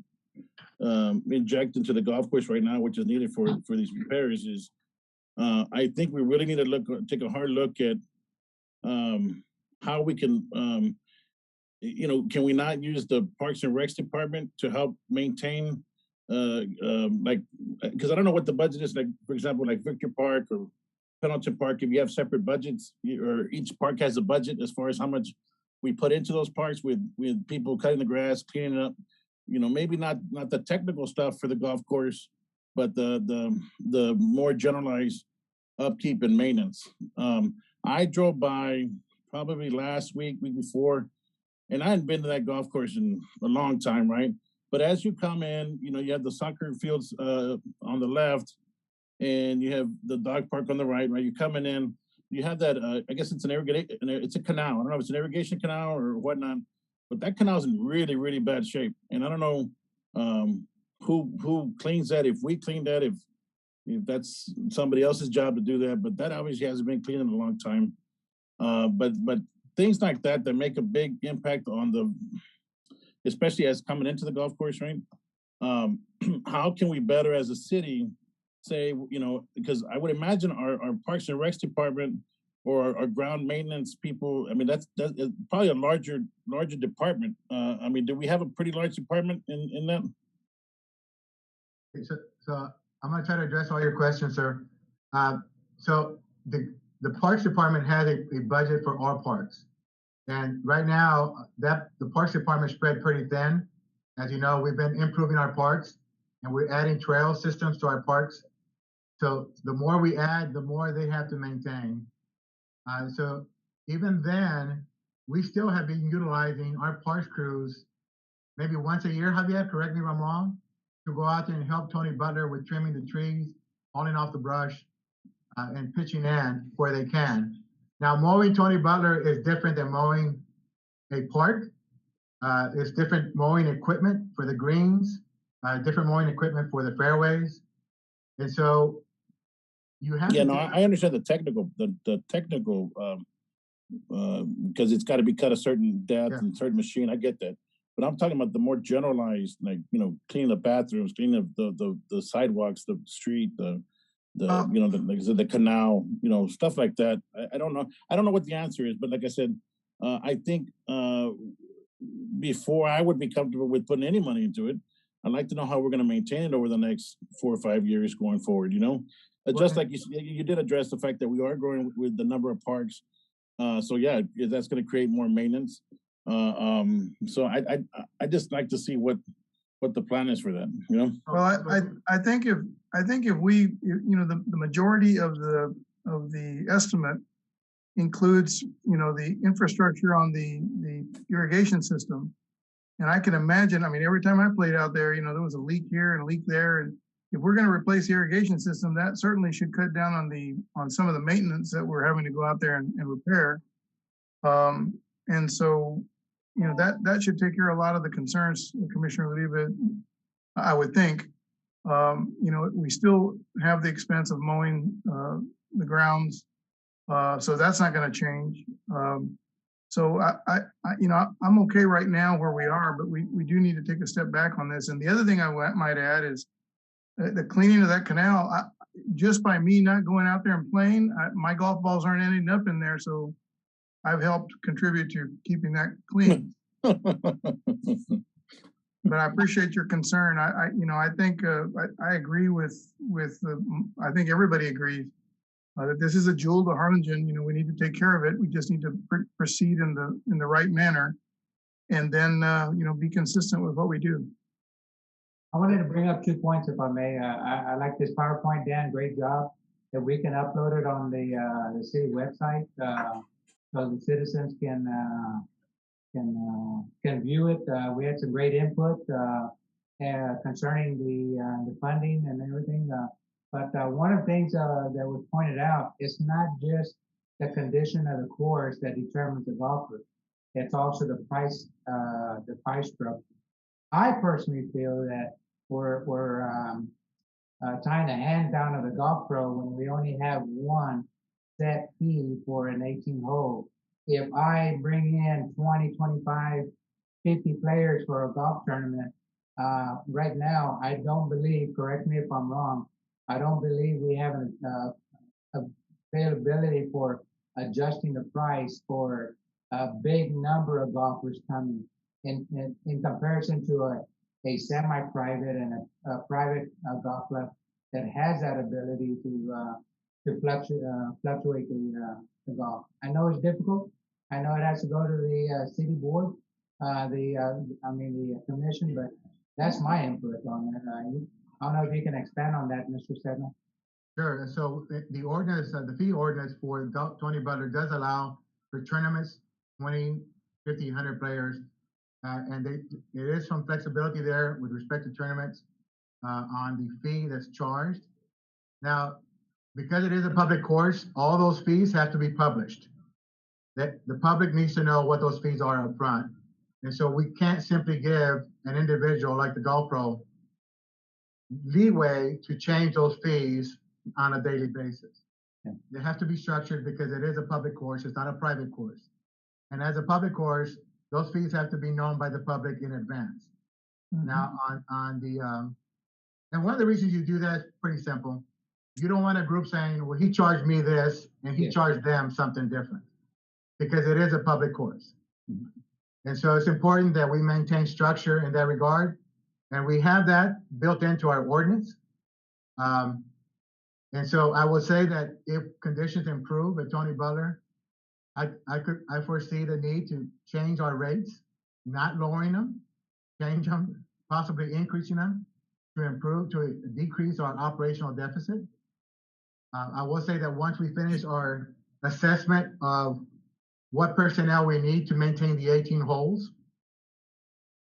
inject into the golf course right now, which is needed for these repairs, is I think we really need to take a hard look at how we can, can we not use the Parks and Recs department to help maintain, because I don't know what the budget is, like, for example, like Victor Park or Pendleton Park, if you have separate budgets, or each park has a budget as far as how much we put into those parks with people cutting the grass, cleaning it up, maybe not the technical stuff for the golf course, but the more generalized upkeep and maintenance. I drove by probably last week before, and I hadn't been to that golf course in a long time, right? But as you come in, you have the soccer fields on the left, and you have the dog park on the right, right? You're coming in, you have that, I guess it's it's a canal. I don't know if it's an irrigation canal or whatnot, but that canal's in really, really bad shape. And I don't know who cleans that, if we clean that, if that's somebody else's job to do that, but that obviously hasn't been cleaned in a long time. But things like that make a big impact on especially as coming into the golf course, right? How can we better as a city say, because I would imagine our Parks and Recs department or our ground maintenance people, I mean, that's probably a larger department. I mean, do we have a pretty large department in that? So I'm going to try to address all your questions, sir. So the Parks Department has a budget for all parks. And right now, the Parks Department spread pretty thin. As you know, we've been improving our parks, and we're adding trail systems to our parks. So the more we add, the more they have to maintain. So even then, we still have been utilizing our parks crews maybe once a year, Javier, correct me if I'm wrong, to go out there and help Tony Butler with trimming the trees, hauling off the brush, and pitching in where they can. Now, mowing Tony Butler is different than mowing a park. It's different mowing equipment for the greens, different mowing equipment for the fairways. And so you have to. I understand the technical, because it's got to be cut a certain depth and certain machine. I get that. But I'm talking about the more generalized, like, cleaning the bathrooms, cleaning the sidewalks, the street, the canal, stuff like that. I don't know what the answer is, but like I said, I think before I would be comfortable with putting any money into it, I'd like to know how we're going to maintain it over the next 4 or 5 years going forward. Just like you did address the fact that we are growing with the number of parks. So yeah, that's going to create more maintenance. So I just like to see what the plan is for that. Well, I think if we, the majority of the estimate includes, the infrastructure on the irrigation system. And I can imagine, I mean, every time I played out there, there was a leak here and a leak there. And if we're going to replace the irrigation system, that certainly should cut down on some of the maintenance that we're having to go out there and repair. And so, that should take care of a lot of the concerns, Commissioner Uribe, I would think. We still have the expense of mowing the grounds, so that's not going to change. So I'm okay right now where we are, but we do need to take a step back on this. And the other thing I might add is the cleaning of that canal. Just by me not going out there and playing, my golf balls aren't ending up in there. So I've helped contribute to keeping that clean. But I appreciate your concern. I think I agree with I think everybody agrees that this is a jewel to Harlingen. We need to take care of it. We just need to proceed in the right manner, and then be consistent with what we do. I wanted to bring up 2 points, if I may. I like this PowerPoint, Dan, great job. If we can upload it on the city website, so the citizens can view it. We had some great input, concerning the funding and everything. But one of the things, that was pointed out, it's not just the condition of the course that determines the golf course. It's also the price structure. I personally feel that we're tying the hand down of the golf pro when we only have one set fee for an 18 hole. If I bring in 20, 25, 50 players for a golf tournament, right now, I don't believe, correct me if I'm wrong, I don't believe we have an availability for adjusting the price for a big number of golfers coming in comparison to a semi-private and a private golf club that has that ability to fluctuate the golf. I know it's difficult. I know it has to go to the city board, the commission, but that's my input on it. I don't know if you can expand on that, Mr. Sedna. Sure. So the ordinance, the fee ordinance for Tony Butler does allow for tournaments, 20, 50, 100 players. And it is some flexibility there with respect to tournaments on the fee that's charged. Now, because it is a public course, all those fees have to be published. That the public needs to know what those fees are up front. And so we can't simply give an individual like the golf pro leeway to change those fees on a daily basis. Yeah. They have to be structured because it is a public course, it's not a private course. And as a public course, those fees have to be known by the public in advance. Mm-hmm. Now, and one of the reasons you do that is pretty simple. You don't want a group saying, well, he charged me this and he charged them something different, because it is a public course. Mm-hmm. And so it's important that we maintain structure in that regard. And we have that built into our ordinance. And so I will say that if conditions improve at Tony Butler, I foresee the need to change our rates, not lowering them, change them, possibly increasing them to decrease our operational deficit. I will say that once we finish our assessment of what personnel we need to maintain the 18 holes,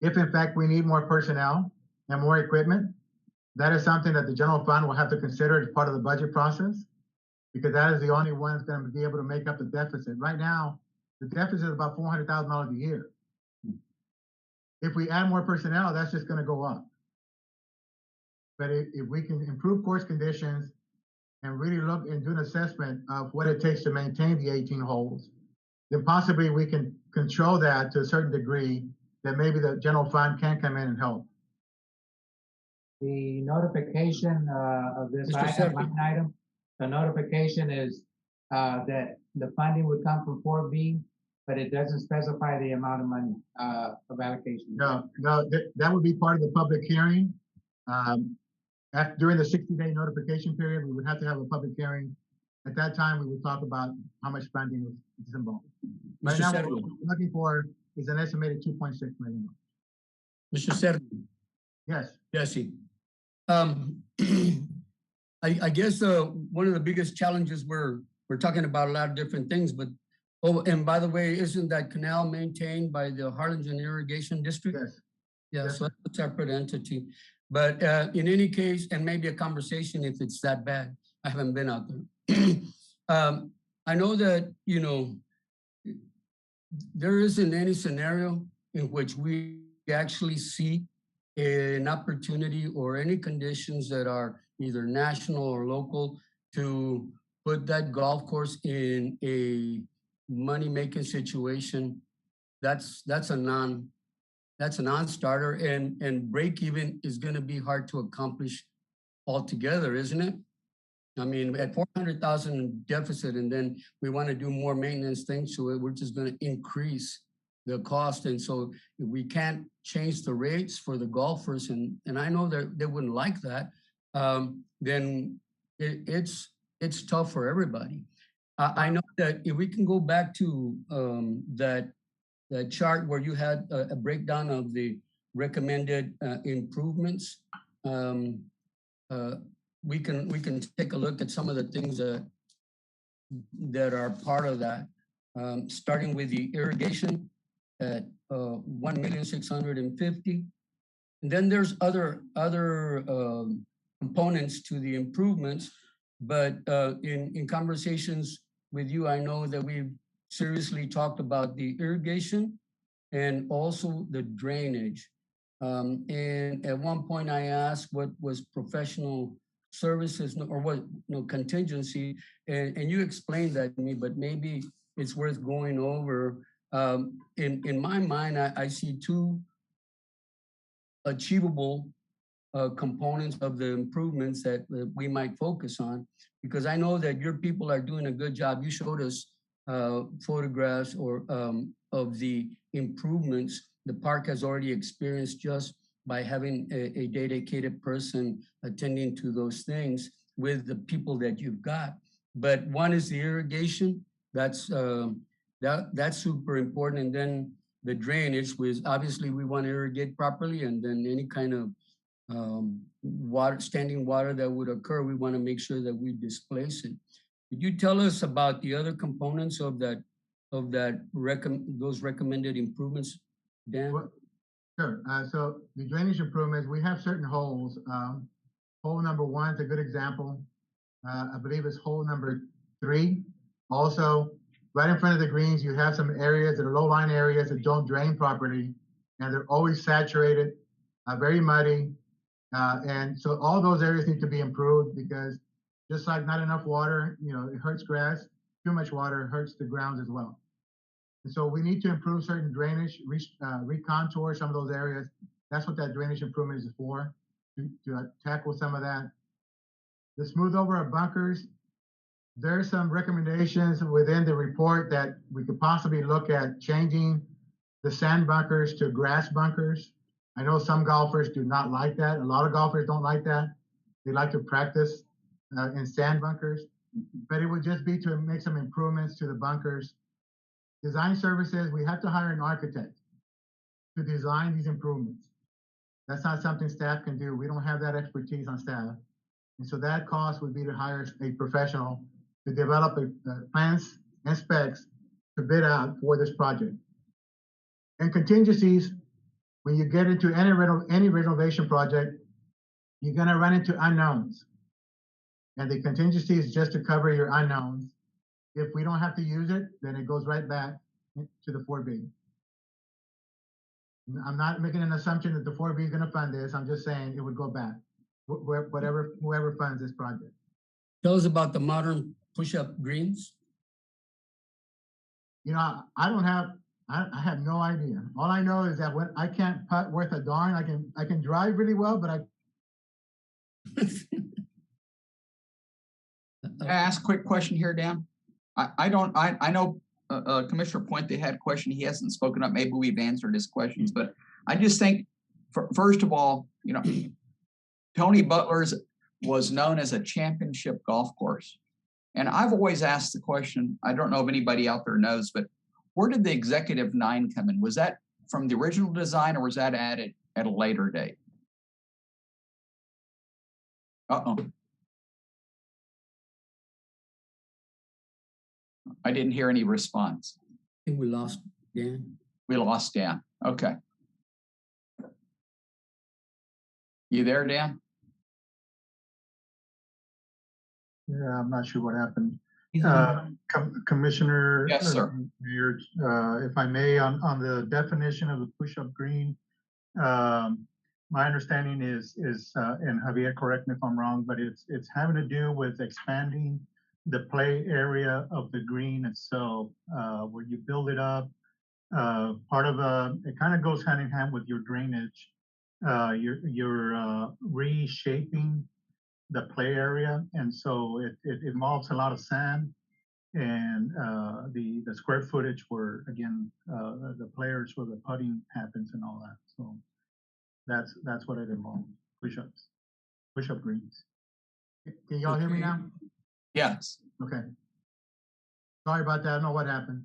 if in fact we need more personnel and more equipment, that is something that the general fund will have to consider as part of the budget process, because that is the only one that's going to be able to make up the deficit. Right now, the deficit is about $400,000 a year. If we add more personnel, that's just going to go up. But if we can improve course conditions and really look and do an assessment of what it takes to maintain the 18 holes, then possibly we can control that to a certain degree, that maybe the general fund can come in and help. The notification of this line item, the notification is that the funding would come from 4B, but it doesn't specify the amount of money of allocation. No, that would be part of the public hearing. During the 60-day notification period, we would have to have a public hearing. At that time, we would talk about how much funding is involved. Right now, what we're looking for is an estimated $2.6 million. Mr. Sergio. Yes. Jesse. I guess one of the biggest challenges we're talking about a lot of different things, but and by the way, isn't that canal maintained by the Harlingen Irrigation District? Yes. Yeah, Yes. so that's a separate entity. But in any case, and maybe a conversation if it's that bad. I haven't been out there. I know that, there isn't any scenario in which we actually see an opportunity or any conditions that are either national or local to put that golf course in a money-making situation. That's a non-starter, and break even is going to be hard to accomplish altogether, isn't it? I mean, at 400,000 deficit, and then we want to do more maintenance things to it, we're just going to increase the cost. And so if we can't change the rates for the golfers, and I know that they wouldn't like that, then it's tough for everybody. I know that if we can go back to that chart where you had a breakdown of the recommended improvements. We can take a look at some of the things that are part of that. Starting with the irrigation at 1,650,000. And then there's other components to the improvements, but in conversations with you, I know that we've seriously talked about the irrigation and also the drainage. And at one point I asked what was professional services or what contingency, and you explained that to me, but maybe it's worth going over. In my mind, I see two achievable components of the improvements that we might focus on, because I know that your people are doing a good job. You showed us photographs of the improvements the park has already experienced just by having a dedicated person attending to those things with the people that you've got. But one is the irrigation. That's super important. And then the drainage, which obviously we want to irrigate properly, and then any kind of standing water that would occur, we want to make sure that we displace it. Could you tell us about the other components of those recommended improvements, Dan? Well, sure. So the drainage improvements, we have certain holes. Hole number 1 is a good example. I believe it's hole number 3. Also, right in front of the greens, you have some areas that are low-lying areas that don't drain properly, and they're always saturated, very muddy. And so all those areas need to be improved, because just like not enough water, it hurts grass. Too much water hurts the grounds as well. And so we need to improve certain drainage, recontour some of those areas. That's what that drainage improvement is for, to tackle some of that. The smooth over of bunkers, there's some recommendations within the report that we could possibly look at changing the sand bunkers to grass bunkers. I know some golfers do not like that. A lot of golfers don't like that. They like to practice in sand bunkers, but it would just be to make some improvements to the bunkers. Design services, we have to hire an architect to design these improvements. That's not something staff can do. We don't have that expertise on staff. And so that cost would be to hire a professional to develop plans and specs to bid out for this project. And contingencies, when you get into any renovation project, you're gonna run into unknowns. And the contingency is just to cover your unknowns. If we don't have to use it, then it goes right back to the 4B. I'm not making an assumption that the 4B is gonna fund this. I'm just saying it would go back, whoever funds this project. Tell us about the modern push-up greens. I have no idea. All I know is that when I can't putt worth a darn, I can drive really well, but Can I ask a quick question here, Dan? I know Commissioner Puente had a question. He hasn't spoken up. Maybe we've answered his questions, but I just think, first of all, Tony Butler's was known as a championship golf course. And I've always asked the question, I don't know if anybody out there knows, but where did the Executive 9 come in? Was that from the original design, or was that added at a later date? Uh-oh. I didn't hear any response. I think we lost Dan. We lost Dan. Okay. You there, Dan? Yeah, I'm not sure what happened. He's on. Commissioner. Yes, sir. Mayor, if I may, on the definition of the push-up green, my understanding is, and Javier, correct me if I'm wrong, but it's having to do with expanding the play area of the green itself, where you build it up. Part of it kind of goes hand in hand with your drainage. You're reshaping the play area, and so it involves a lot of sand and the square footage where, again, the players where the putting happens and all that. So that's what it involves. Push-up greens. can y'all hear me now? Yes. Okay. Sorry about that. I don't know what happened.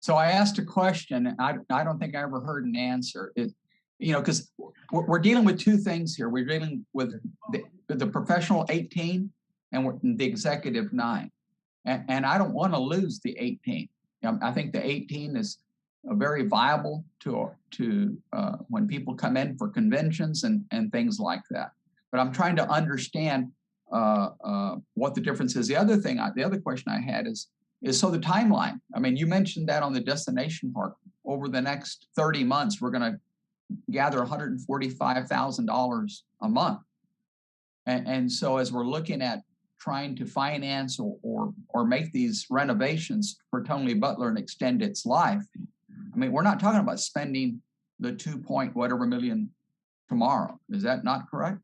So I asked a question, and I don't think I ever heard an answer. you know, because we're dealing with two things here. We're dealing with the professional 18 and the executive 9. And I don't want to lose the 18. I think the 18 is very viable to when people come in for conventions and things like that. But I'm trying to understand what the difference is. The other question I had is so the timeline. I mean, you mentioned that on the destination park. Over the next 30 months, we're going to gather $145,000 a month. And so as we're looking at trying to finance or make these renovations for Tony Butler and extend its life, I mean, we're not talking about spending the 2 point whatever million tomorrow. Is that not correct?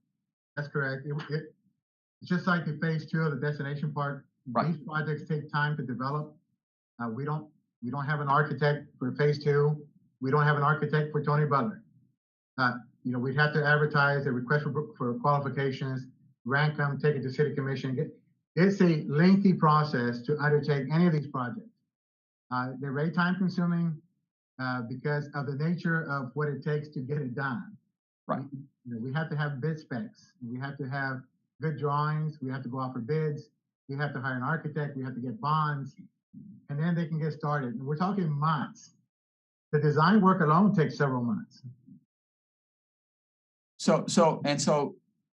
That's correct. It's just like the phase 2 of the destination park. Right. These projects take time to develop. We don't have an architect for phase 2. We don't have an architect for Tony Butler. You know, we'd have to advertise a request for qualifications, rank them, take it to city commission. It's a lengthy process to undertake any of these projects. They're very time consuming because of the nature of what it takes to get it done. Right. We have to have bid specs. We have to have good drawings. We have to go out for bids. We have to hire an architect. We have to get bonds, and then they can get started. And we're talking months. The design work alone takes several months. So,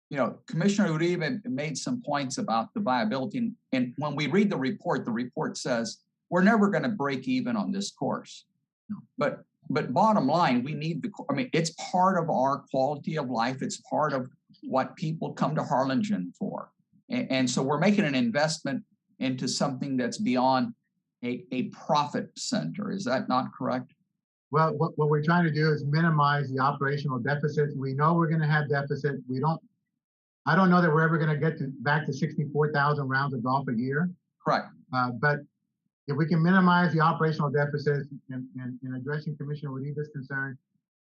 you know, Commissioner Uribe made some points about the viability. And when we read the report says we're never going to break even on this course. But bottom line, we need I mean, it's part of our quality of life. It's part of what people come to Harlingen for. And so we're making an investment into something that's beyond a profit center. Is that not correct? Well, what we're trying to do is minimize the operational deficits. We know we're going to have deficit. I don't know that we're ever going to get back to 64,000 rounds of golf a year. Correct. But if we can minimize the operational deficits in addressing Commissioner Uribe's concern,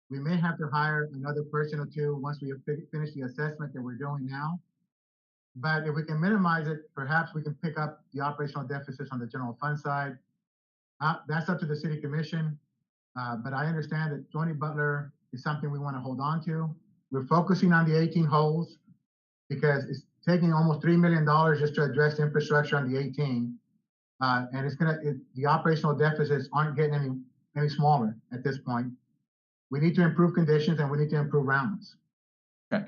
we may have to hire another person or two once we have finished the assessment that we're doing now. But if we can minimize it, perhaps we can pick up the operational deficits on the general fund side. That's up to the city commission. But I understand that Tony Butler is something we want to hold on to. We're focusing on the 18 holes because it's taking almost $3 million just to address infrastructure on the 18. And the operational deficits aren't getting any smaller at this point. We need to improve conditions and we need to improve rounds. Okay.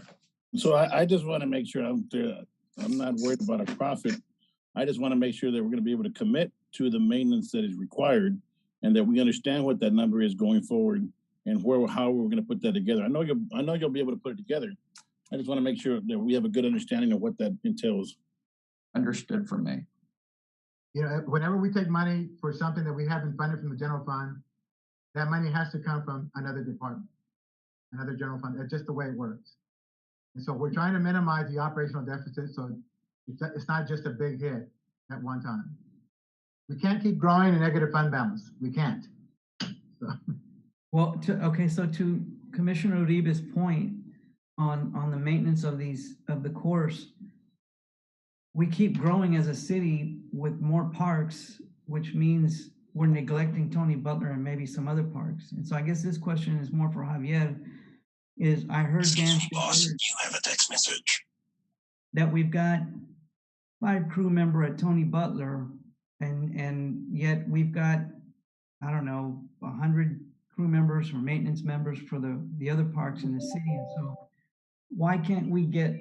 So I just want to make sure I'm clear. I'm not worried about a profit. I just want to make sure that we're going to be able to commit to the maintenance that is required and that we understand what that number is going forward and how we're going to put that together. I know you'll be able to put it together. I just want to make sure that we have a good understanding of what that entails. Understood for me. You know, whenever we take money for something that we haven't funded from the general fund, that money has to come from another department, another general fund. That's just the way it works. And so we're trying to minimize the operational deficit so it's not just a big hit at one time. We can't keep growing a negative fund balance. We can't. So. Well, so to Commissioner Uribe's point on the maintenance of the course, we keep growing as a city with more parks, which means we're neglecting Tony Butler and maybe some other parks. And so I guess this question is more for Javier. I heard Dan say boss, you have a text message that we've got 5 crew members at Tony Butler, and yet we've got, I don't know, 100 crew members or maintenance members for the other parks in the city. And so why can't we get,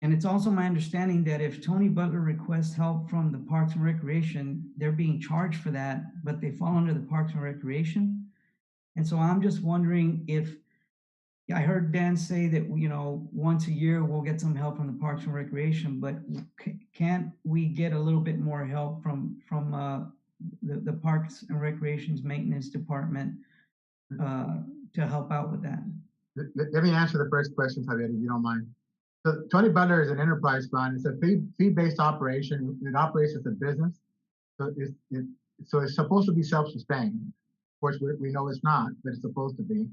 and it's also my understanding that if Tony Butler requests help from the Parks and Recreation, they're being charged for that, but they fall under the Parks and Recreation. And so I'm just wondering if, I heard Dan say that, you know, once a year we'll get some help from the Parks and Recreation, but can't we get a little bit more help from the Parks and Recreation's maintenance department to help out with that? Let me answer the first question, Javier, if you don't mind. So Tony Butler is an enterprise fund. It's a fee-based operation. It operates as a business. So it's supposed to be self-sustained. Of course, we know it's not, but it's supposed to be.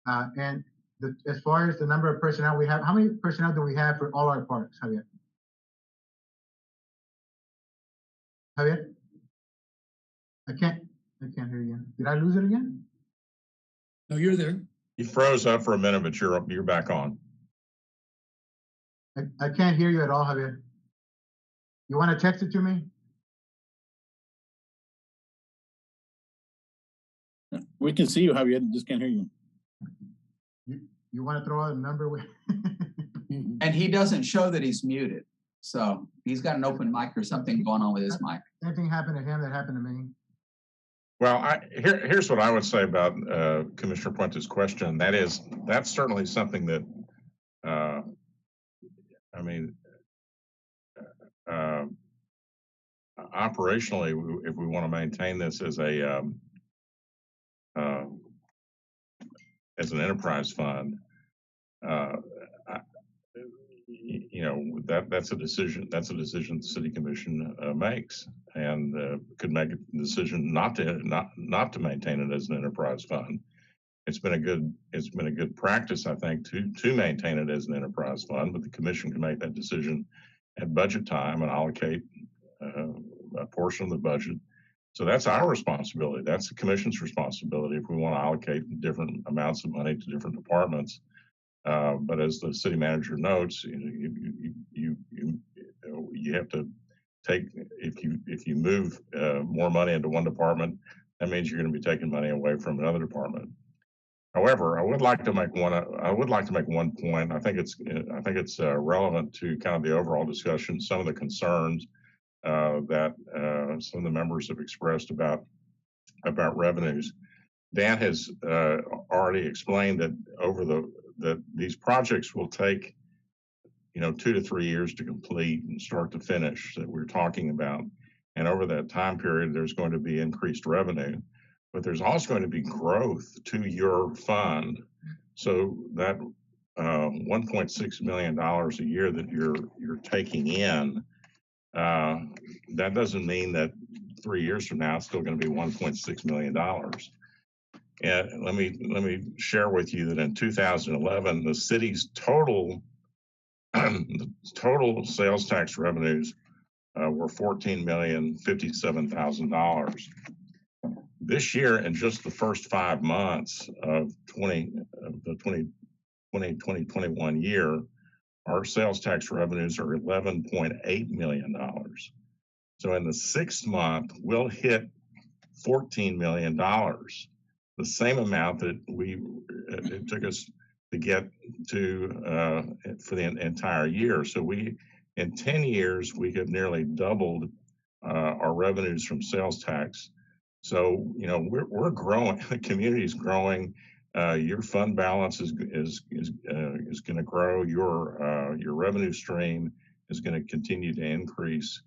And as far as the number of personnel we have, how many personnel do we have for all our parks, Javier? Javier? I can't hear you. Did I lose it again? No, you're there. You froze up for a minute, but you're back on. I can't hear you at all, Javier. You want to text it to me? We can see you, Javier, just can't hear you. You want to throw out a number with? And he doesn't show that he's muted. So he's got an open mic or something going on with his mic. Same thing happened to him that happened to me. Well, here's what I would say about Commissioner Puente's question. That's certainly something that, I mean, operationally, if we want to maintain this as an enterprise fund, you know, that's a decision the city commission makes, and could make a decision not to maintain it as an enterprise fund. It's been a good practice, I think, to maintain it as an enterprise fund, but the commission can make that decision at budget time and allocate a portion of the budget. So that's our responsibility. That's the commission's responsibility if we want to allocate different amounts of money to different departments. But as the city manager notes, you have to take, if you move more money into one department, that means you're going to be taking money away from another department. However, I would like to make one point. I think it's relevant to kind of the overall discussion. Some of the concerns that some of the members have expressed about revenues. Dan has already explained that that these projects will take, 2 to 3 years to complete and start to finish that we're talking about. And over that time period, there's going to be increased revenue, but there's also going to be growth to your fund. So that $1.6 million a year that you're taking in, that doesn't mean that 3 years from now it's still going to be $1.6 million. And let me share with you that in 2011, the city's total sales tax revenues were $14,057,000. This year, in just the first 5 months of the 2021 year, our sales tax revenues are $11.8 million. So in the 6th month, we'll hit $14 million, the same amount that it took us to get to for the entire year. So in 10 years, we have nearly doubled our revenues from sales tax. So, we're growing, the community is growing. Your fund balance is going to grow. Your revenue stream is going to continue to increase.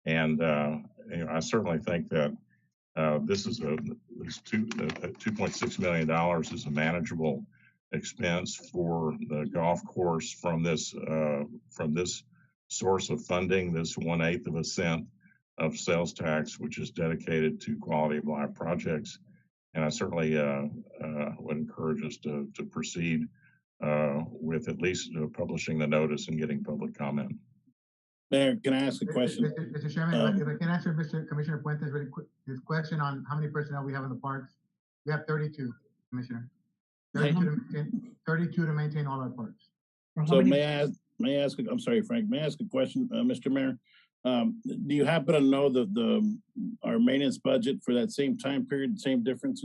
And I certainly think that this $2.6 million is a manageable expense for the golf course from this source of funding, this 1/8 of a cent of sales tax, which is dedicated to quality of life projects. And I certainly would encourage us to proceed with at least publishing the notice and getting public comment. Mayor, can I ask a question? Mr. Chairman, if I can answer Commissioner Puentes really quick, his question on how many personnel we have in the parks. We have 32, Commissioner. 32 to maintain all our parks. So may I ask, I'm sorry, Frank, may I ask a question, Mr. Mayor? Do you happen to know our maintenance budget for that same time period, same difference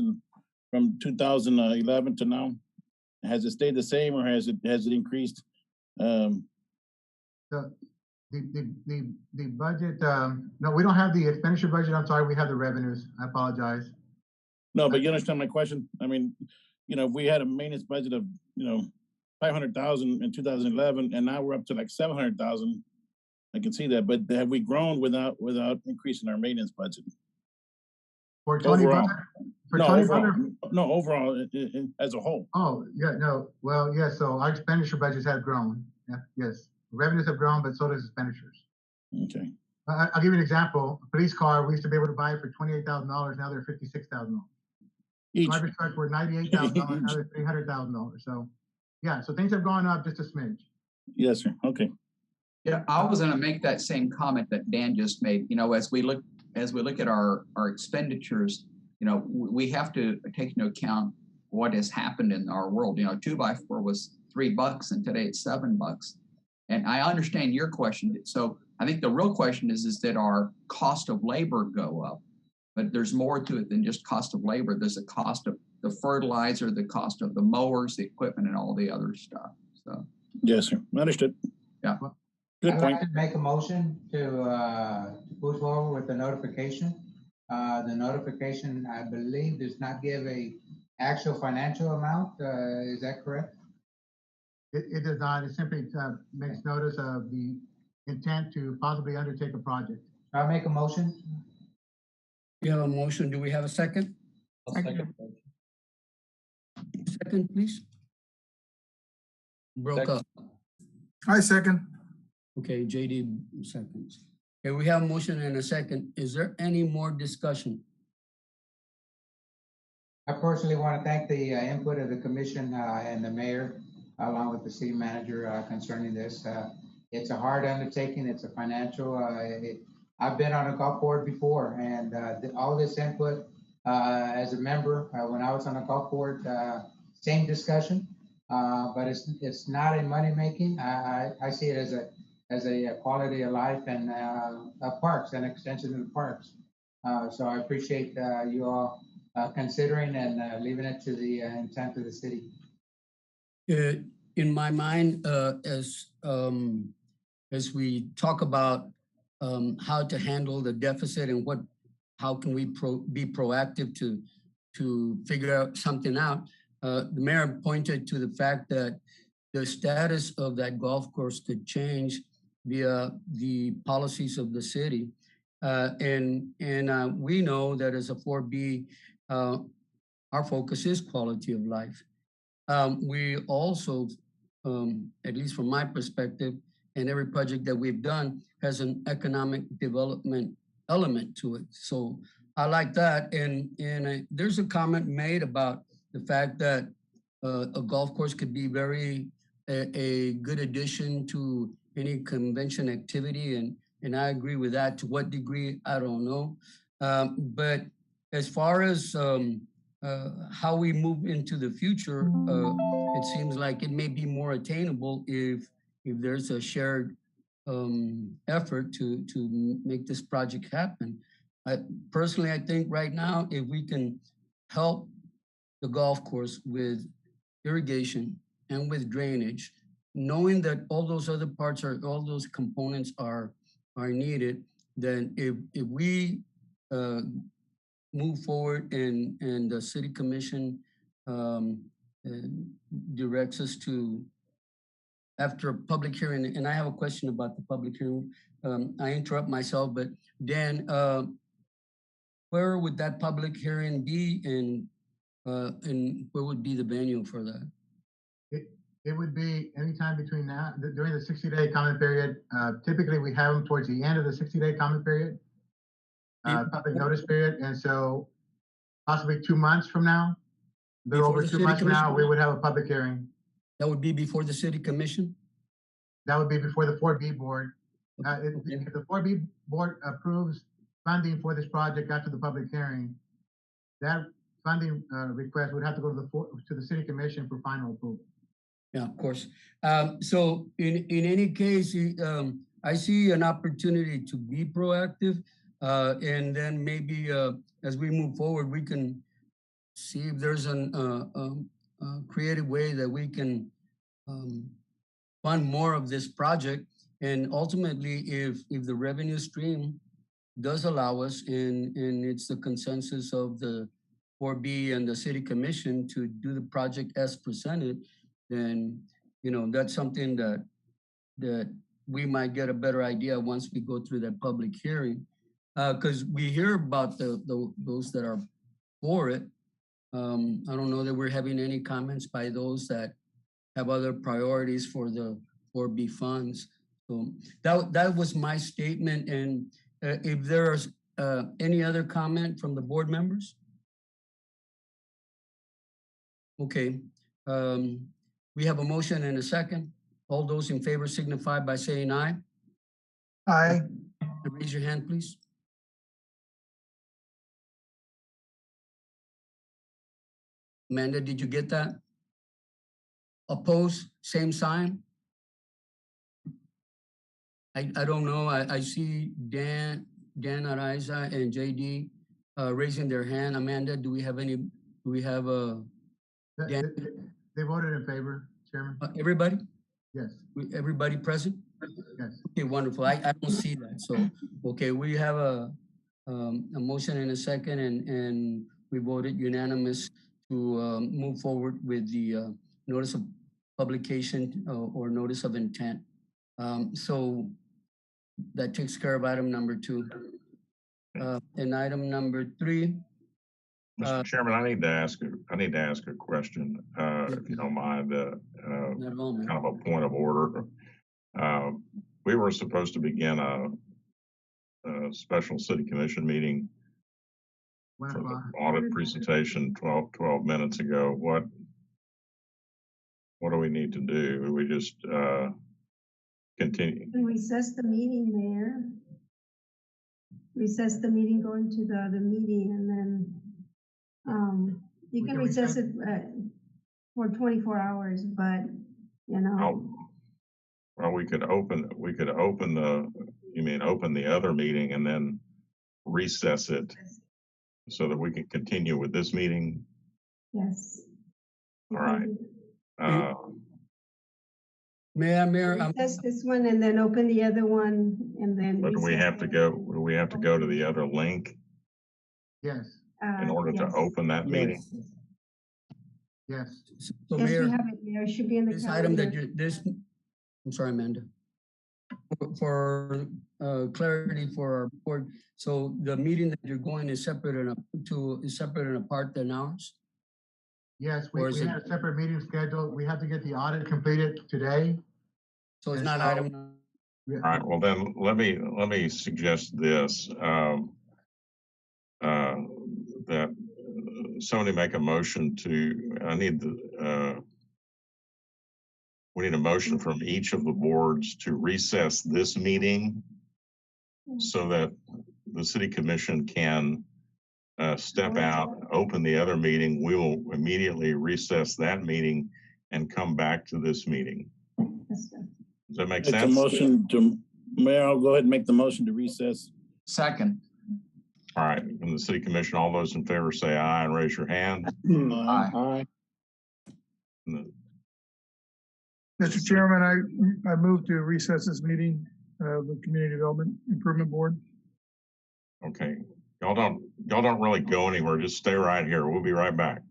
from 2011 to now? Has it stayed the same or has it increased? The budget, no, we don't have the expenditure budget. I'm sorry, we have the revenues. I apologize. No, but you understand my question? I mean, if we had a maintenance budget of, 500,000 in 2011, and now we're up to like 700,000, I can see that. But have we grown without increasing our maintenance budget? For Tony overall? Butler? No, overall as a whole. Oh, yeah, no. Well, yeah, so our expenditure budgets have grown. Yeah, yes. Revenues have grown, but so does expenditures. Okay. I'll give you an example. A police car, we used to be able to buy it for $28,000. Now they're $56,000. Garbage trucks were $98,000. Now they're $300,000. So, yeah, so things have gone up just a smidge. Yes, sir. Okay. Yeah, I was going to make that same comment that Dan just made. As we look at our expenditures, we have to take into account what has happened in our world. You know, 2x4 was $3 and today it's $7. And I understand your question. So I think the real question is that our cost of labor go up, but there's more to it than just cost of labor. There's a cost of the fertilizer, the cost of the mowers, the equipment, and all the other stuff. So Yes, sir. Understood. yeah. Good I'd point. like to make a motion to move forward with the notification. The notification, I believe, does not give a actual financial amount. Is that correct? It does not. It simply makes notice of the intent to possibly undertake a project. I'll make a motion. You have a motion. Do we have a second? Second, please. Broke up. I second. Okay, JD seconds. Okay, we have a motion and a second. Is there any more discussion? I personally want to thank the input of the commission and the mayor, along with the city manager concerning this. It's a hard undertaking. It's a financial. I've been on a golf board before, and all this input as a member when I was on a golf board, same discussion, but it's not a money making. I see it as a quality of life and parks, an extension of the parks. So I appreciate you all considering and leaving it to the intent of the city. In my mind, as we talk about how to handle the deficit and how can we be proactive to figure out something out, the mayor pointed to the fact that the status of that golf course could change via the policies of the city. And we know that as a 4B, our focus is quality of life. We also, at least from my perspective, and every project that we've done has an economic development element to it. So I like that. And there's a comment made about the fact that a golf course could be a good addition to any convention activity. And I agree with that. To what degree, I don't know. But as far as how we move into the future, it seems like it may be more attainable if there's a shared effort to make this project happen. Personally, I think right now, if we can help the golf course with irrigation and with drainage, knowing that all those other parts all those components are needed, then if we move forward and the city commission directs us to, after a public hearing, and I have a question about the public hearing. I interrupt myself, but Dan, where would that public hearing be, and where would be the venue for that? It would be anytime between now, during the 60-day comment period. Typically, we have them towards the end of the 60-day comment period, public notice period. And so possibly 2 months from now, a little over 2 months from now, we would have a public hearing. That would be before the city commission? That would be before the 4B board. If the 4B board approves funding for this project after the public hearing, that funding request would have to go to the city commission for final approval. Yeah, of course. So in any case, I see an opportunity to be proactive, and then maybe as we move forward, we can see if there's a creative way that we can fund more of this project. And ultimately, if the revenue stream does allow us, and it's the consensus of the 4B and the city commission to do the project as presented, then that's something that we might get a better idea once we go through that public hearing, because we hear about those that are for it. I don't know that we're having any comments by those that have other priorities for the 4B funds. So that was my statement. And if there's any other comment from the board members? Okay. We have a motion and a second. All those in favor signify by saying aye. Aye. Raise your hand, please. Amanda, did you get that? Opposed, same sign? I don't know. I see Dan Araiza and JD raising their hand. Amanda, do we have a, They they voted in favor, Chairman. everybody? Yes, Everybody present? yes. Okay, wonderful. I don't see that. So, okay, we have a motion and a second, and we voted unanimous to move forward with the notice of publication or notice of intent. So that takes care of item number 2. And item number 3. Mr. Chairman, I need to ask a question, if you don't mind, Not at all, man. kind of a point of order. We were supposed to begin a special city commission meeting 1 for o'clock. the audit presentation 12 minutes ago. What do we need to do? We just continue? And recess the meeting, Mayor. Recess the meeting, go into the other meeting, and then you We can can recess recess- it for 24 hours, but, you know, Well, we could open open the other meeting and then recess it so that we can continue with this meeting. yes. You All can right. do- Mayor, Recess this one and then open the other one, and then. But do we recess have to the- go, do we have to go to the other link Yes, in order to yes. open that meeting? yes. so Yes, Mayor, we have it there, it should be in the this item that calendar. I'm sorry, Amanda. For clarity for our board, so the meeting that you're going is separate and apart than ours? Yes, Or we is it- had a separate meeting scheduled. We have to get the audit completed today. So it's And not so- item, All right, well then, let me suggest this, that somebody make a motion to, we need a motion from each of the boards to recess this meeting so that the city commission can step out, open the other meeting. We will immediately recess that meeting and come back to this meeting. Yes, sir. Does that make Make a sense? motion to, Mayor, I'll go ahead and make the motion to recess. Second. All right, from the city commission, all those in favor say aye and raise your hand. Aye. Mr. Chairman, I move to recess this meeting of the Community Development Improvement Board. Okay, y'all don't really go anywhere. Just stay right here. We'll be right back.